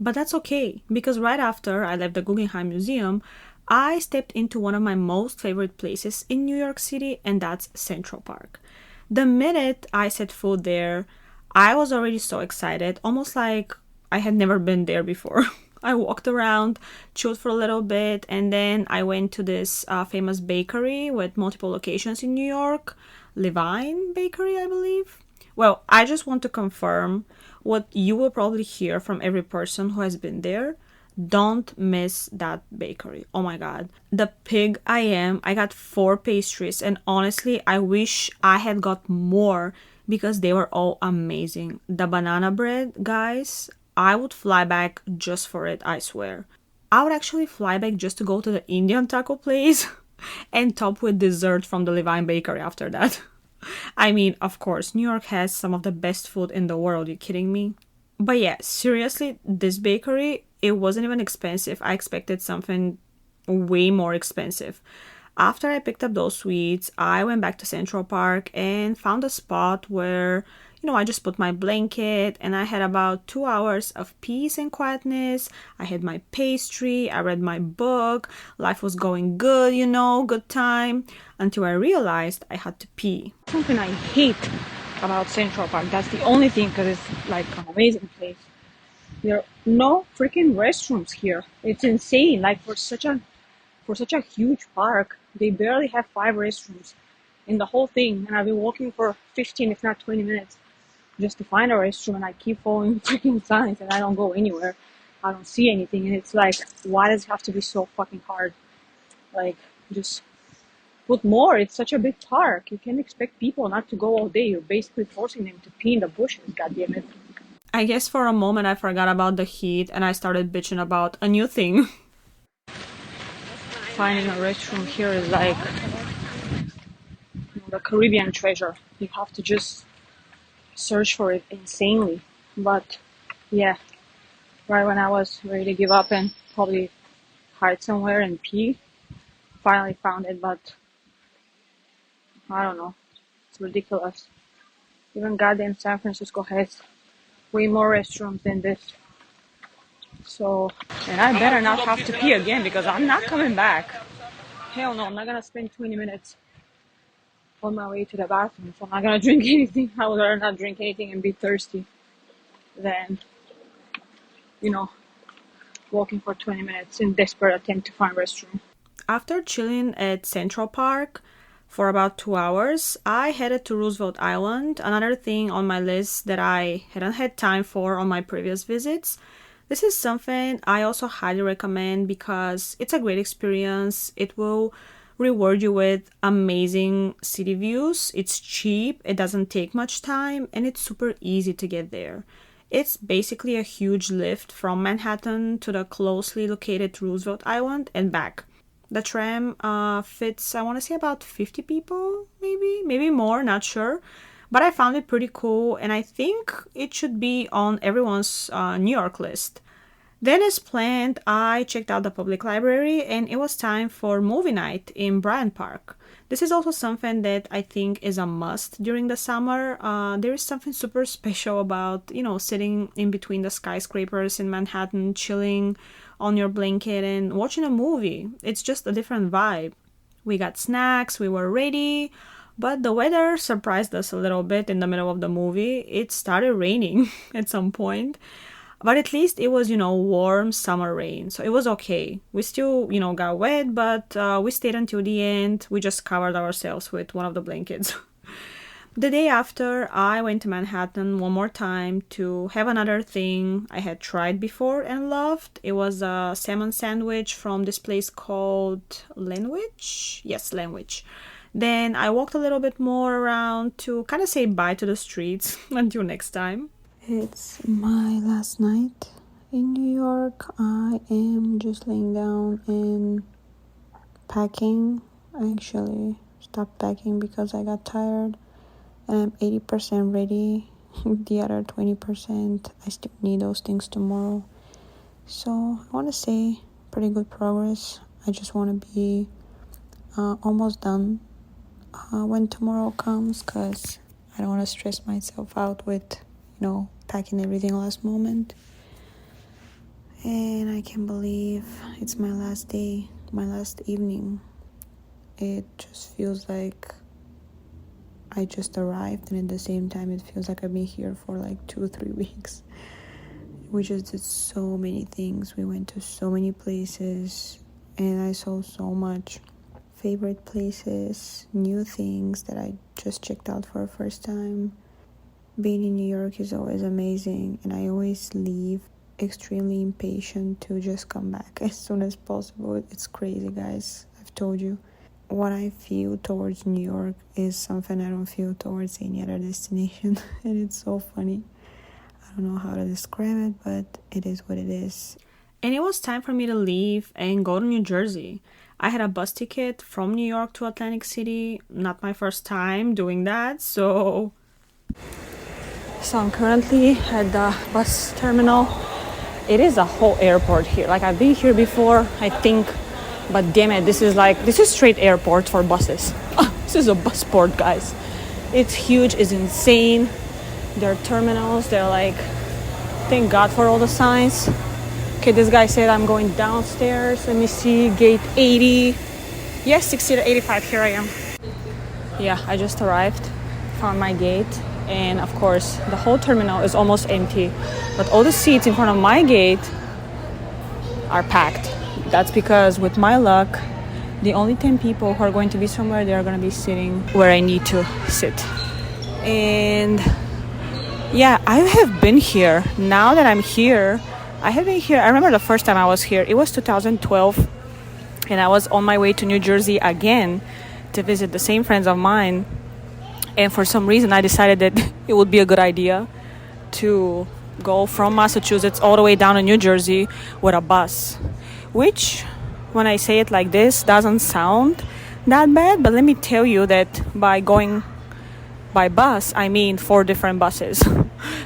But that's okay, because right after I left the Guggenheim Museum, I stepped into one of my most favorite places in New York City, and that's Central Park. The minute I set foot there, I was already so excited, almost like I had never been there before. I walked around, chilled for a little bit, and then I went to this famous bakery with multiple locations in New York, Levine Bakery, I believe. Well, I just want to confirm what you will probably hear from every person who has been there. Don't miss that bakery. Oh my god. The pig I am. I got 4 pastries and honestly, I wish I had got more because they were all amazing. The banana bread, guys, I would fly back just for it, I swear. I would actually fly back just to go to the Indian taco place and top with dessert from the Levine Bakery after that. I mean, of course, New York has some of the best food in the world. You kidding me? But yeah, seriously, this bakery, it wasn't even expensive. I expected something way more expensive. After I picked up those sweets, I went back to Central Park and found a spot where, I just put my blanket and I had about 2 hours of peace and quietness. I had my pastry, I read my book, life was going good, good time, until I realized I had to pee. Something I hate about Central Park. That's the only thing, because it's like an amazing place. There are no freaking restrooms here. It's insane. Like for such a huge park, they barely have 5 restrooms in the whole thing. And I've been walking for 15, if not 20 minutes, just to find a restroom, and I keep following freaking signs, and I don't go anywhere. I don't see anything, and it's like, why does it have to be so fucking hard? Like, just put more. It's such a big park. You can't expect people not to go all day. You're basically forcing them to pee in the bushes, goddammit. I guess for a moment I forgot about the heat and I started bitching about a new thing. Finding a restroom here is like the Caribbean treasure. You have to just search for it insanely. But yeah, right when I was ready to give up and probably hide somewhere and pee, finally found it. But I don't know, it's ridiculous. Even goddamn San Francisco has way more restrooms than this. So, and I better not have to pee again, because I'm not coming back. Hell no, I'm not gonna spend 20 minutes on my way to the bathroom. So I'm not gonna drink anything. I would rather not drink anything and be thirsty than, walking for 20 minutes in desperate attempt to find restroom. After chilling at Central Park for about 2 hours, I headed to Roosevelt Island, another thing on my list that I hadn't had time for on my previous visits. This is something I also highly recommend because it's a great experience. It will reward you with amazing city views. It's cheap, it doesn't take much time, and it's super easy to get there. It's basically a huge lift from Manhattan to the closely located Roosevelt Island and back. The tram fits, I want to say, about 50 people, maybe more, not sure. But I found it pretty cool, and I think it should be on everyone's New York list. Then, as planned, I checked out the public library, and it was time for movie night in Bryant Park. This is also something that I think is a must during the summer. There is something super special about, sitting in between the skyscrapers in Manhattan, chilling on your blanket and watching a movie. It's just a different vibe. We got snacks, we were ready, but the weather surprised us a little bit in the middle of the movie. It started raining at some point. But at least it was, warm summer rain. So it was okay. We still, got wet, but we stayed until the end. We just covered ourselves with one of the blankets. The day after, I went to Manhattan one more time to have another thing I had tried before and loved. It was a salmon sandwich from this place called Lanwich. Yes, Lanwich. Then I walked a little bit more around to kind of say bye to the streets until next time. It's my last night in New York. I am just laying down and packing. I actually stopped packing because I got tired. And I'm 80% ready. The other 20%, I still need those things tomorrow. So I want to say pretty good progress. I just want to be almost done when tomorrow comes, because I don't want to stress myself out with, packing everything last moment. And I can't believe it's my last day, my last evening. It just feels like I just arrived, and at the same time it feels like I've been here for like 2 or 3 weeks. We just did so many things. We went to so many places, and I saw so much. Favorite places, new things that I just checked out for the first time. Being in New York is always amazing, and I always leave extremely impatient to just come back as soon as possible. It's crazy, guys. I've told you. What I feel towards New York is something I don't feel towards any other destination. And it's so funny. I don't know how to describe it, but it is what it is. And it was time for me to leave and go to New Jersey. I had a bus ticket from New York to Atlantic City. Not my first time doing that, so I'm currently at the bus terminal. It is a whole airport here. Like, I've been here before, I think. But damn it, this is straight airport for buses. This is a bus port, guys. It's huge, it's insane. their terminals. They're like, thank God for all the signs. Okay, this guy said I'm going downstairs. Let me see, gate 80. Yes, 60 to 85, here I am. Yeah, I just arrived, found my gate, and of course, the whole terminal is almost empty. But all the seats in front of my gate are packed. That's because, with my luck, the only 10 people who are going to be somewhere, they're going to be sitting where I need to sit. And yeah, I have been here. Now that I'm here, I have been here. I remember the first time I was here, it was 2012, and I was on my way to New Jersey again to visit the same friends of mine. And for some reason, I decided that it would be a good idea to go from Massachusetts all the way down to New Jersey with a bus, which, when I say it like this, doesn't sound that bad. But let me tell you that by going by bus, I mean 4 different buses.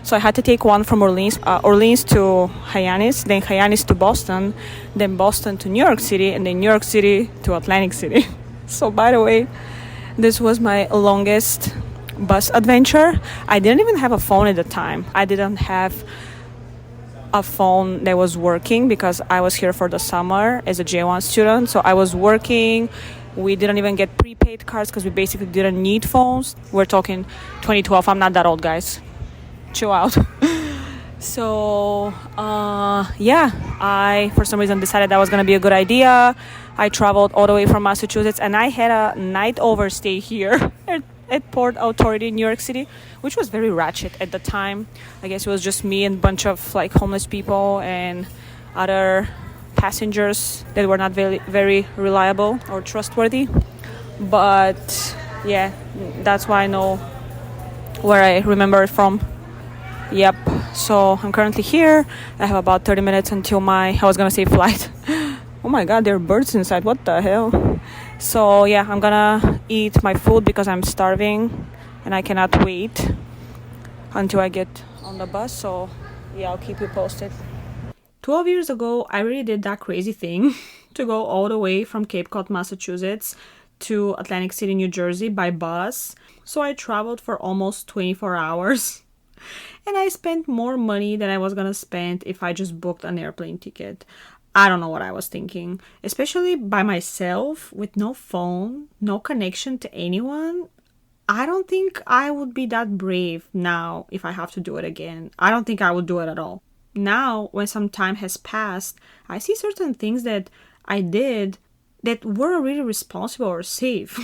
So I had to take one from Orleans to Hyannis, then Hyannis to Boston, then Boston to New York City, and then New York City to Atlantic City. So by the way, this was my longest bus adventure. I didn't even have a phone at the time. I didn't have a phone that was working because I was here for the summer as a J1 student. So I was working. We didn't even get prepaid cards because we basically didn't need phones. We're talking 2012. I'm not that old, guys. Chill out. So, yeah, I, for some reason, decided that was going to be a good idea. I traveled all the way from Massachusetts, and I had a night overstay here at Port Authority in New York City, which was very ratchet at the time. I guess it was just me and a bunch of like homeless people and other passengers that were not very, very reliable or trustworthy. But yeah, that's why I know where I remember it from. Yep. So I'm currently here. I have about 30 minutes until I was gonna say flight. Oh my God, there are birds inside. What the hell? So yeah, I'm gonna eat my food because I'm starving and I cannot wait until I get on the bus. So yeah, I'll keep you posted. 12 years ago, I really did that crazy thing to go all the way from Cape Cod, Massachusetts to Atlantic City, New Jersey by bus. So I traveled for almost 24 hours. And I spent more money than I was gonna spend if I just booked an airplane ticket. I don't know what I was thinking. Especially by myself, with no phone, no connection to anyone. I don't think I would be that brave now if I have to do it again. I don't think I would do it at all. Now, when some time has passed, I see certain things that I did that weren't really responsible or safe.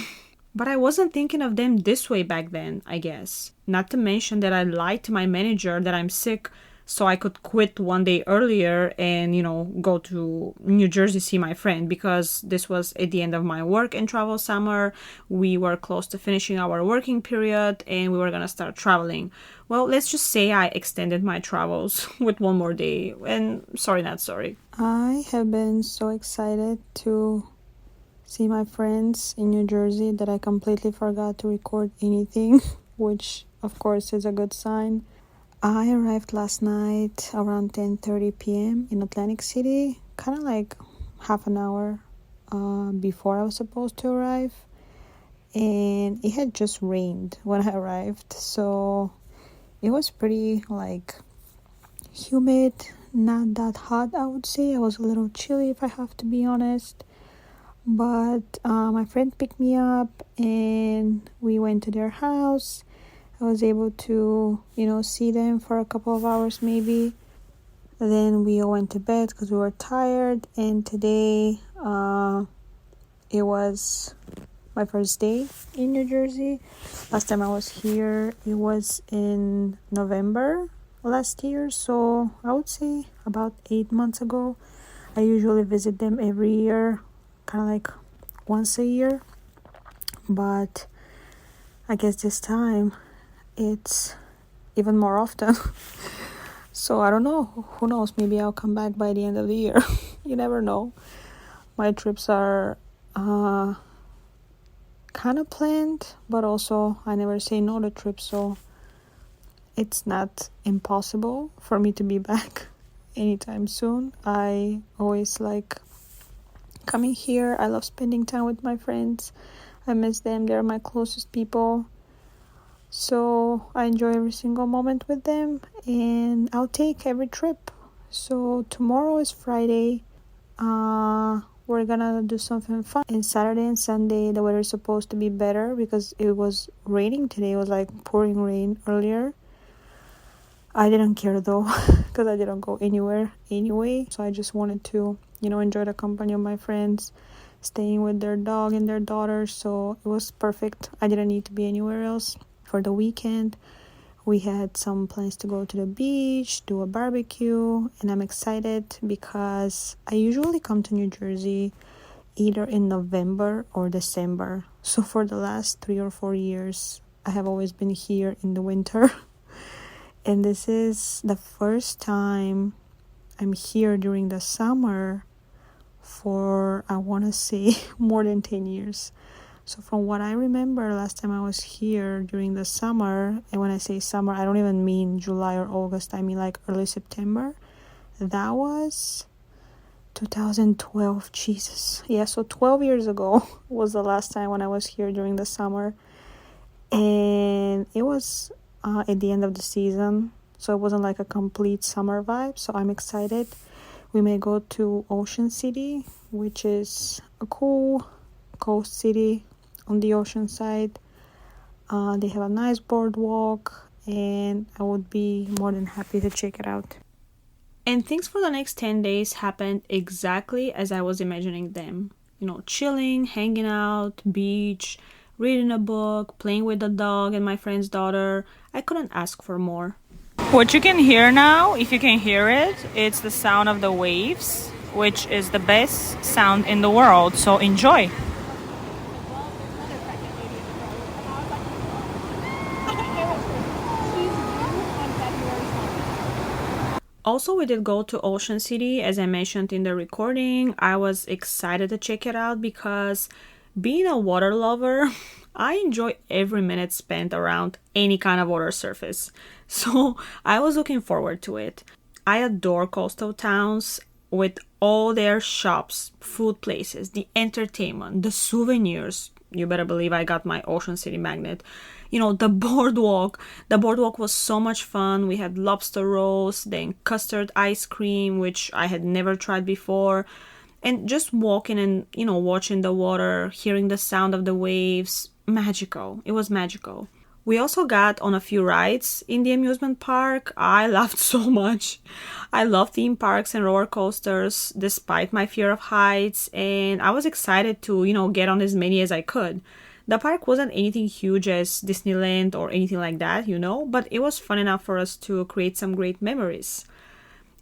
But I wasn't thinking of them this way back then, I guess. Not to mention that I lied to my manager that I'm sick so I could quit one day earlier and, go to New Jersey, see my friend, because this was at the end of my work and travel summer. We were close to finishing our working period and we were going to start traveling. Well, let's just say I extended my travels with one more day. And sorry, not sorry. I have been so excited to see my friends in New Jersey that I completely forgot to record anything, which of course is a good sign. I arrived last night around 10:30 p.m. in Atlantic City, kind of like half an hour before I was supposed to arrive, and it had just rained when I arrived, so it was pretty like humid, not that hot. I would say I was a little chilly if I have to be honest. But my friend picked me up and we went to their house. I was able to, see them for a couple of hours maybe. Then we all went to bed because we were tired. And today it was my first day in New Jersey. Last time I was here, it was in November last year. So I would say about 8 months ago. I usually visit them every year, kind of like once a year, but I guess this time it's even more often. So I don't know, who knows, maybe I'll come back by the end of the year. You never know. My trips are kind of planned, but also I never say no to trips, so it's not impossible for me to be back anytime soon. I always like coming here. I love spending time with my friends. I miss them. They're my closest people. So I enjoy every single moment with them, and I'll take every trip. So tomorrow is Friday. We're gonna do something fun. And Saturday and Sunday, the weather is supposed to be better because it was raining today. It was like pouring rain earlier. I didn't care though because I didn't go anywhere anyway. So I just wanted to, enjoy the company of my friends, staying with their dog and their daughter. So it was perfect. I didn't need to be anywhere else. For the weekend, we had some plans to go to the beach, do a barbecue, and I'm excited because I usually come to New Jersey either in November or December. So for the last 3 or 4 years, I have always been here in the winter. And this is the first time I'm here during the summer for, I want to say, more than 10 years. So from what I remember, last time I was here during the summer, and when I say summer, I don't even mean July or August, I mean like early September. That was 2012, Jesus. Yeah, so 12 years ago was the last time when I was here during the summer. And it was at the end of the season, so it wasn't like a complete summer vibe. So I'm excited. We may go to Ocean City, which is a cool coast city on the ocean side. They have a nice boardwalk, and I would be more than happy to check it out. And things for the next 10 days happened exactly as I was imagining them. Chilling, hanging out, beach, reading a book, playing with the dog and my friend's daughter. I couldn't ask for more. What you can hear now, if you can hear it, it's the sound of the waves, which is the best sound in the world. So enjoy. Also, we did go to Ocean City, as I mentioned in the recording. I was excited to check it out because being a water lover, I enjoy every minute spent around any kind of water surface. So I was looking forward to it. I adore coastal towns with all their shops, food places, the entertainment, the souvenirs. You better believe I got my Ocean City magnet. The boardwalk. The boardwalk was so much fun. We had lobster rolls, then custard ice cream, which I had never tried before. And just walking and, watching the water, hearing the sound of the waves, magical. It was magical. We also got on a few rides in the amusement park. I laughed so much. I love theme parks and roller coasters despite my fear of heights, and I was excited to, get on as many as I could. The park wasn't anything huge as Disneyland or anything like that, but it was fun enough for us to create some great memories.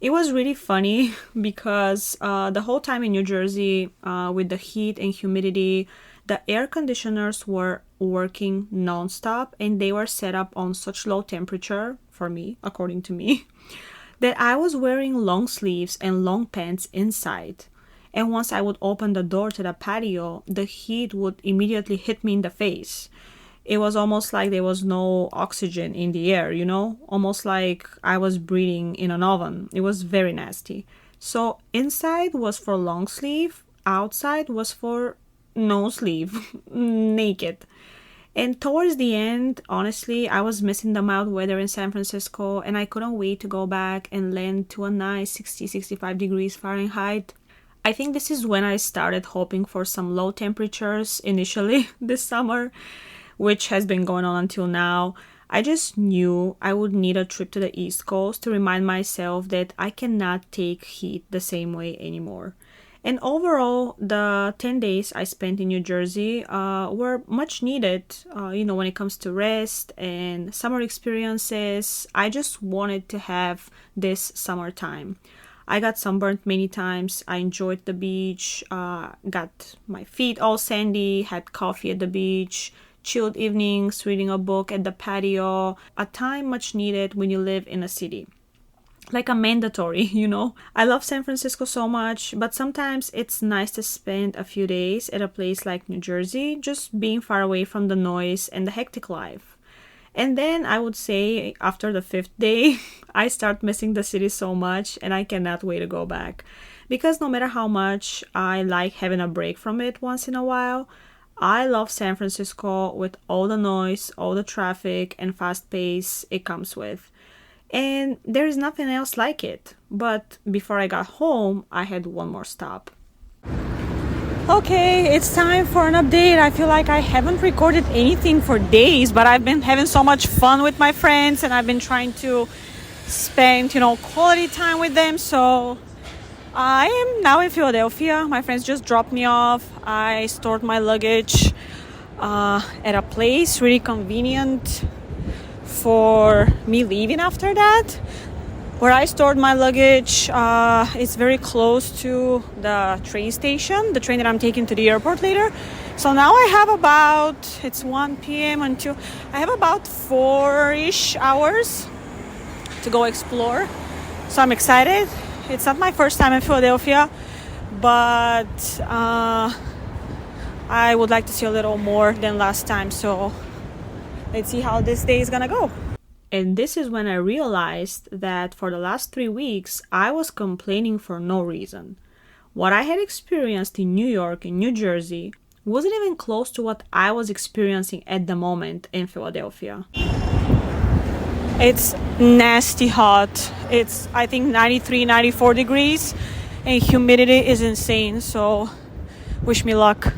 It was really funny because the whole time in New Jersey, with the heat and humidity, the air conditioners were working nonstop, and they were set up on such low temperature, for me, according to me, that I was wearing long sleeves and long pants inside. And once I would open the door to the patio, the heat would immediately hit me in the face. It was almost like there was no oxygen in the air, almost like I was breathing in an oven. It was very nasty. So inside was for long sleeve, outside was for no sleeve, naked. And towards the end, honestly, I was missing the mild weather in San Francisco, and I couldn't wait to go back and land to a nice 65 degrees Fahrenheit. I think this is when I started hoping for some low temperatures initially this summer, which has been going on until now. I just knew I would need a trip to the East Coast to remind myself that I cannot take heat the same way anymore. And overall, the 10 days I spent in New Jersey were much needed, when it comes to rest and summer experiences. I just wanted to have this summertime. I got sunburned many times. I enjoyed the beach, got my feet all sandy, had coffee at the beach, chilled evenings, reading a book at the patio, a time much needed when you live in a city. Like a mandatory. I love San Francisco so much, but sometimes it's nice to spend a few days at a place like New Jersey, just being far away from the noise and the hectic life. And then I would say after the 5th day, I start missing the city so much, and I cannot wait to go back. Because no matter how much I like having a break from it once in a while, I love San Francisco with all the noise, all the traffic, and fast pace it comes with. And there is nothing else like it. But before I got home, I had one more stop. Okay, it's time for an update. I feel like I haven't recorded anything for days, but I've been having so much fun with my friends and I've been trying to spend, quality time with them. So I am now in Philadelphia. My friends just dropped me off. I stored my luggage at a place really convenient for me leaving after that. Where I stored my luggage is very close to the train station, the train that I'm taking to the airport later. So now I have it's 1 p.m. until I have about 4-ish hours to go explore. So I'm excited. It's not my first time in Philadelphia, but I would like to see a little more than last time. So let's see how this day is gonna go. And this is when I realized that for the last 3 weeks, I was complaining for no reason. What I had experienced in New York and New Jersey wasn't even close to what I was experiencing at the moment in Philadelphia. It's nasty hot. It's, I think, 93, 94 degrees, and humidity is insane, so wish me luck.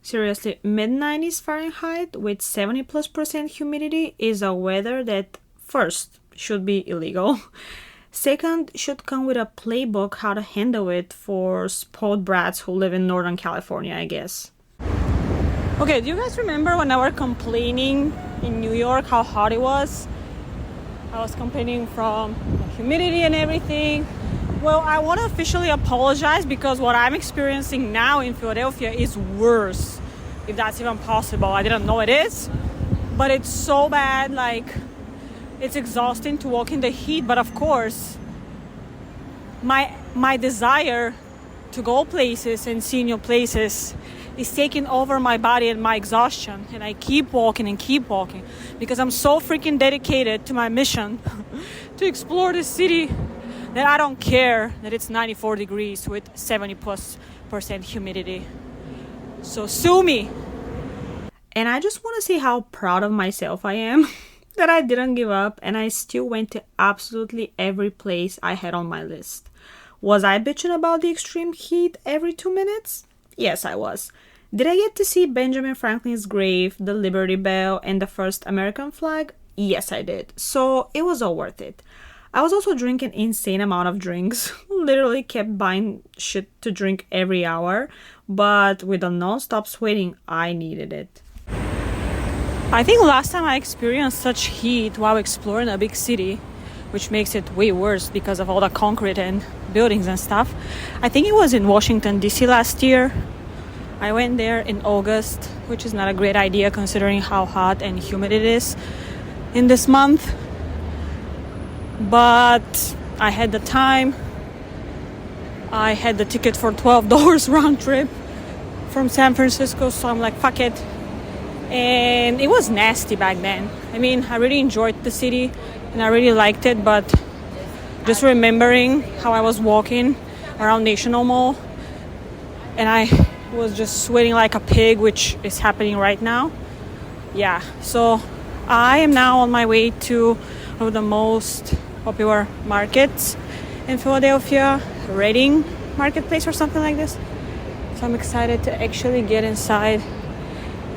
Seriously, mid-90s Fahrenheit with 70+% humidity is a weather that, first, should be illegal. Second, should come with a playbook how to handle it for spoiled brats who live in Northern California, I guess. Okay, do you guys remember when I was complaining in New York how hot it was? I was complaining from the humidity and everything. Well, I want to officially apologize because what I'm experiencing now in Philadelphia is worse, if that's even possible. I didn't know it is, but it's so bad, like it's exhausting to walk in the heat. But of course, my desire to go places and see new places is taking over my body and my exhaustion, and I keep walking because I'm so freaking dedicated to my mission to explore the city that I don't care that it's 94 degrees with 70+% humidity. So sue me. And I just want to say how proud of myself I am that I didn't give up and I still went to absolutely every place I had on my list. Was I bitching about the extreme heat every 2 minutes? Yes, I was. Did I get to see Benjamin Franklin's grave, the Liberty Bell, and the first American flag? Yes, I did. So it was all worth it. I was also drinking insane amount of drinks. Literally kept buying shit to drink every hour. But with the non-stop sweating, I needed it. I think last time I experienced such heat while exploring a big city, which makes it way worse because of all the concrete and buildings and stuff, I think it was in Washington, D.C. last year. I went there in August, which is not a great idea considering how hot and humid it is in this month. But I had the time. I had the ticket for $12 round trip from San Francisco, so I'm like, fuck it. And it was nasty back then. I mean, I really enjoyed the city and I really liked it, but just remembering how I was walking around National Mall and I was just sweating like a pig, which is happening right now. Yeah, so I am now on my way to one of the most popular markets in Philadelphia, Reading Marketplace or something like this. So I'm excited to actually get inside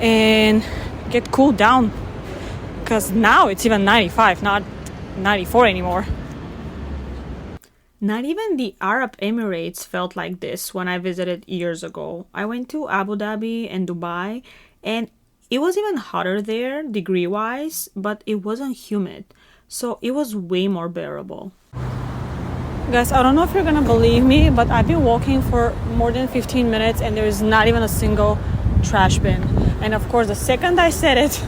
and get cooled down because now it's even 95, not 94 anymore. Not even the Arab Emirates felt like this when I visited years ago. I went to Abu Dhabi and Dubai and it was even hotter there degree-wise, but it wasn't humid. So it was way more bearable. Guys, I don't know if you're gonna believe me, but I've been walking for more than 15 minutes and there is not even a single trash bin. And of course, the second I said it,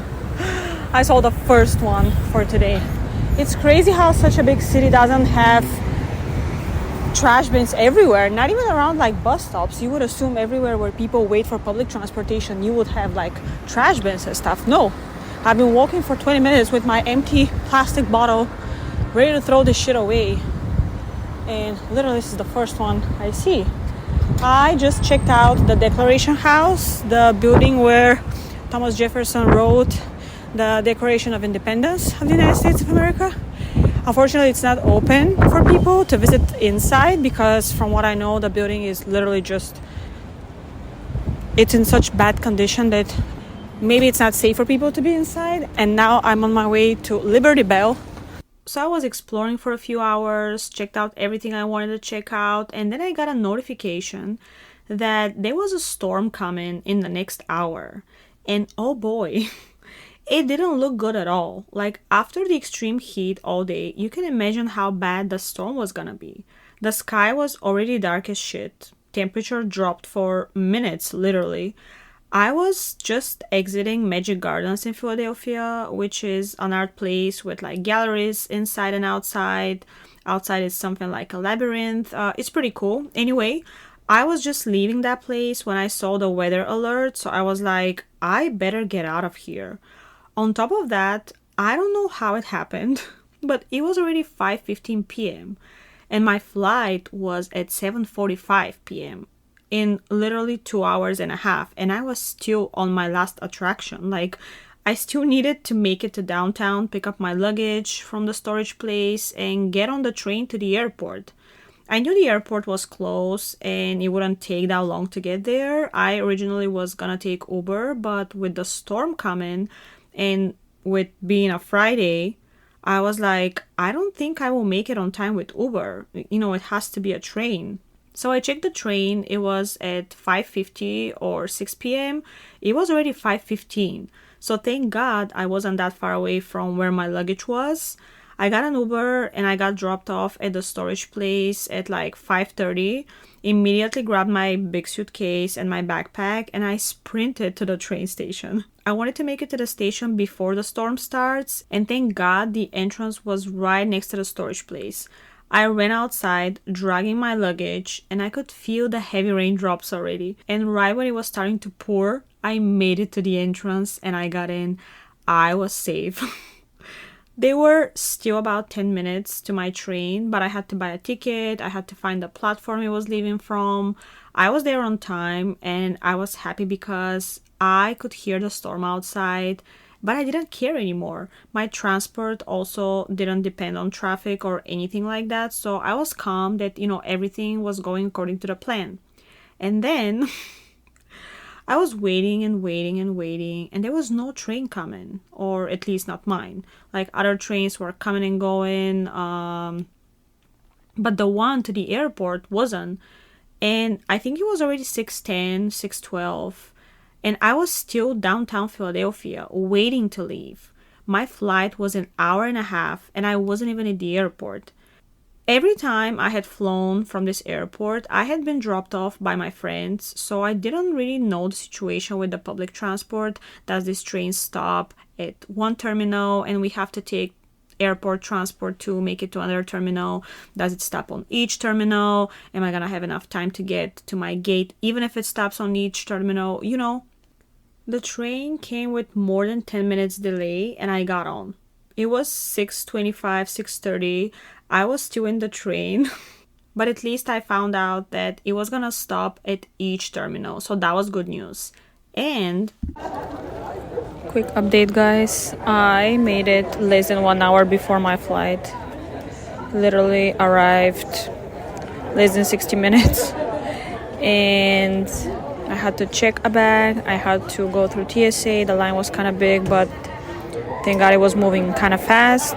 I saw the first one for today. It's crazy how such a big city doesn't have trash bins everywhere, not even around like bus stops. You would assume everywhere where people wait for public transportation, you would have like trash bins and stuff. No, I've been walking for 20 minutes with my empty plastic bottle, ready to throw this shit away. And literally this is the first one I see. I just checked out the Declaration House, the building where Thomas Jefferson wrote the Declaration of Independence of the United States of America. Unfortunately, it's not open for people to visit inside because from what I know, the building is literally it's in such bad condition that maybe it's not safe for people to be inside. And now I'm on my way to Liberty Bell. So I was exploring for a few hours, checked out everything I wanted to check out, and then I got a notification that there was a storm coming in the next hour. And oh boy, it didn't look good at all. Like after the extreme heat all day, you can imagine how bad the storm was gonna be. The sky was already dark as shit. Temperature dropped for minutes, literally. I was just exiting Magic Gardens in Philadelphia, which is an art place with like galleries inside and outside. Outside is something like a labyrinth. It's pretty cool. Anyway, I was just leaving that place when I saw the weather alert, so I was like, I better get out of here. On top of that, I don't know how it happened, but it was already 5:15 p.m. and my flight was at 7:45 p.m. in literally 2 hours and a half, and I was still on my last attraction. Like I still needed to make it to downtown, pick up my luggage from the storage place, and get on the train to the airport. I knew the airport was close and it wouldn't take that long to get there. I originally was gonna take Uber, but with the storm coming and with being a Friday, I was like, I don't think I will make it on time with Uber. It has to be a train. So I checked the train. It was at 5:50 or 6 p.m. It was already 5:15. So thank God I wasn't that far away from where my luggage was. I got an Uber and I got dropped off at the storage place at like 5:30. Immediately grabbed my big suitcase and my backpack and I sprinted to the train station. I wanted to make it to the station before the storm starts, and thank God the entrance was right next to the storage place. I ran outside, dragging my luggage, and I could feel the heavy raindrops already. And right when it was starting to pour, I made it to the entrance and I got in. I was safe. They were still about 10 minutes to my train, but I had to buy a ticket. I had to find the platform it was leaving from. I was there on time and I was happy because I could hear the storm outside. But I didn't care anymore. My transport also didn't depend on traffic or anything like that. So I was calm that, everything was going according to the plan. And then I was waiting and waiting and waiting, and there was no train coming, or at least not mine. Like other trains were coming and going, but the one to the airport wasn't. And I think it was already 6:10, 6:12. And I was still downtown Philadelphia waiting to leave. My flight was an hour and a half and I wasn't even at the airport. Every time I had flown from this airport, I had been dropped off by my friends, so I didn't really know the situation with the public transport. Does this train stop at one terminal and we have to take airport transport to make it to another terminal? Does it stop on each terminal? Am I gonna have enough time to get to my gate even if it stops on each terminal? The train came with more than 10 minutes delay and I got on. It was 6:25, 6:30. I was still in the train, but at least I found out that it was gonna stop at each terminal. So that was good news. And quick update, guys. I made it less than 1 hour before my flight. Literally arrived less than 60 minutes. And I had to check a bag. I had to go through TSA. The line was kind of big, but thank God it was moving kind of fast.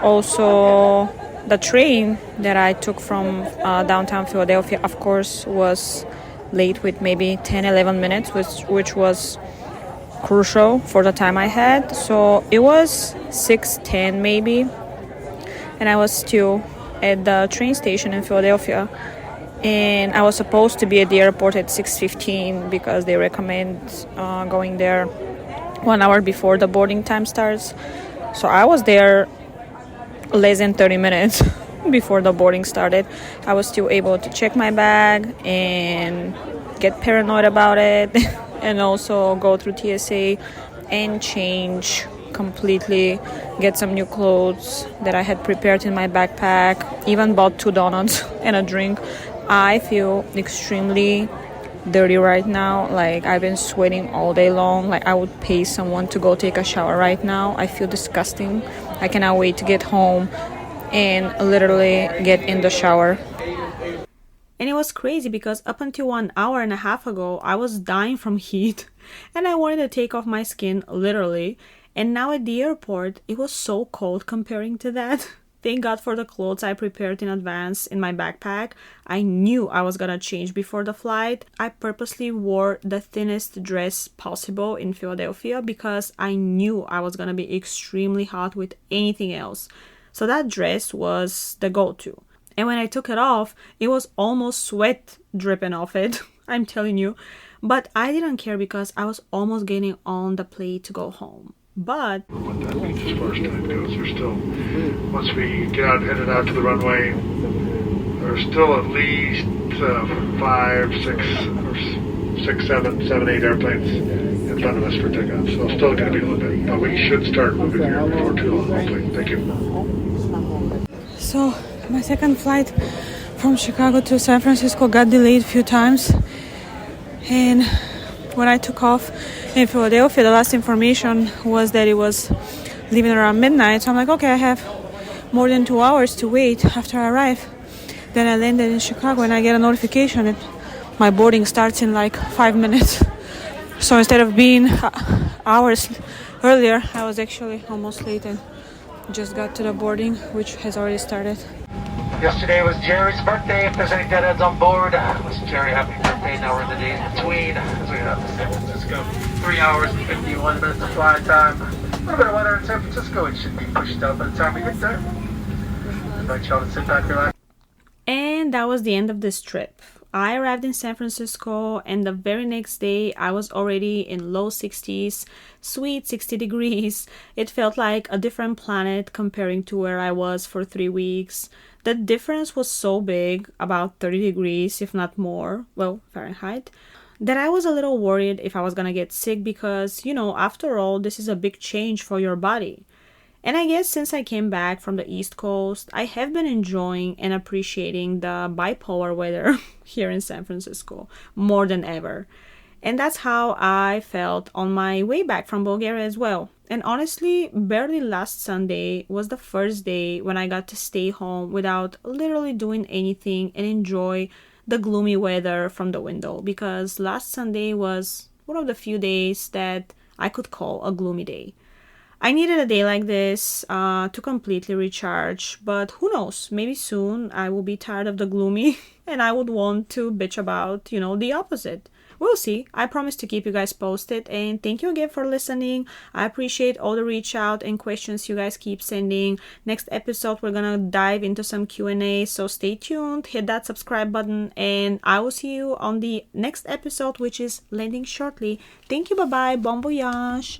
Also, the train that I took from downtown Philadelphia, of course, was late with maybe 10, 11 minutes, which was crucial for the time I had. So it was 6:10 maybe, and I was still at the train station in Philadelphia. And I was supposed to be at the airport at 6:15 because they recommend going there 1 hour before the boarding time starts. So I was there less than 30 minutes before the boarding started. I was still able to check my bag and get paranoid about it and also go through TSA and change completely, get some new clothes that I had prepared in my backpack, even bought 2 donuts and a drink I feel extremely dirty right now. Like, I've been sweating all day long. Like, I would pay someone to go take a shower right now. I feel disgusting. I cannot wait to get home and literally get in the shower. And it was crazy because up until 1 hour and a half ago, I was dying from heat and I wanted to take off my skin literally. And now at the airport, it was so cold comparing to that. Thank God for the clothes I prepared in advance in my backpack. I knew I was gonna change before the flight. I purposely wore the thinnest dress possible in Philadelphia because I knew I was gonna be extremely hot with anything else. So that dress was the go-to. And when I took it off, it was almost sweat dripping off it. I'm telling you. But I didn't care because I was almost getting on the plane to go home. But what that means as far as time goes. There's still, once we get out headed out to the runway, there's still at least 5, 6, or 6, 7, 8 airplanes in front of us for takeoff. So it's still going to be a little bit, but we should start moving here before too long, hopefully. Thank you. So my second flight from Chicago to San Francisco got delayed a few times, and when I took off in Philadelphia, the last information was that it was leaving around midnight. So I'm like, okay, I have more than 2 hours to wait after I arrive. Then I landed in Chicago and I get a notification that my boarding starts in like 5 minutes. So instead of being hours earlier, I was actually almost late and just got to the boarding, which has already started. Yesterday was Jerry's birthday. If there's any deadheads on board, wish Jerry happy birthday. Now we're in the days between. As we got to San Francisco, 3 hours and 51 minutes of flying time. A little bit of weather in San Francisco. It should be pushed out by the time we get there. I invite y'all to sit back, relax. And that was the end of this trip. I arrived in San Francisco, and the very next day I was already in low 60s, sweet 60 degrees. It felt like a different planet comparing to where I was for 3 weeks. The difference was so big, about 30 degrees, if not more, well, Fahrenheit, that I was a little worried if I was gonna get sick because, after all, this is a big change for your body. And I guess since I came back from the East Coast, I have been enjoying and appreciating the bipolar weather here in San Francisco more than ever. And that's how I felt on my way back from Bulgaria as well. And honestly, barely last Sunday was the first day when I got to stay home without literally doing anything and enjoy the gloomy weather from the window, because last Sunday was one of the few days that I could call a gloomy day. I needed a day like this to completely recharge, but who knows, maybe soon I will be tired of the gloomy and I would want to bitch about, the opposite. We'll see. I promise to keep you guys posted, and thank you again for listening. I appreciate all the reach out and questions you guys keep sending. Next episode, we're gonna dive into some Q&A, so stay tuned, hit that subscribe button, and I will see you on the next episode, which is landing shortly. Thank you, bye-bye, bon voyage!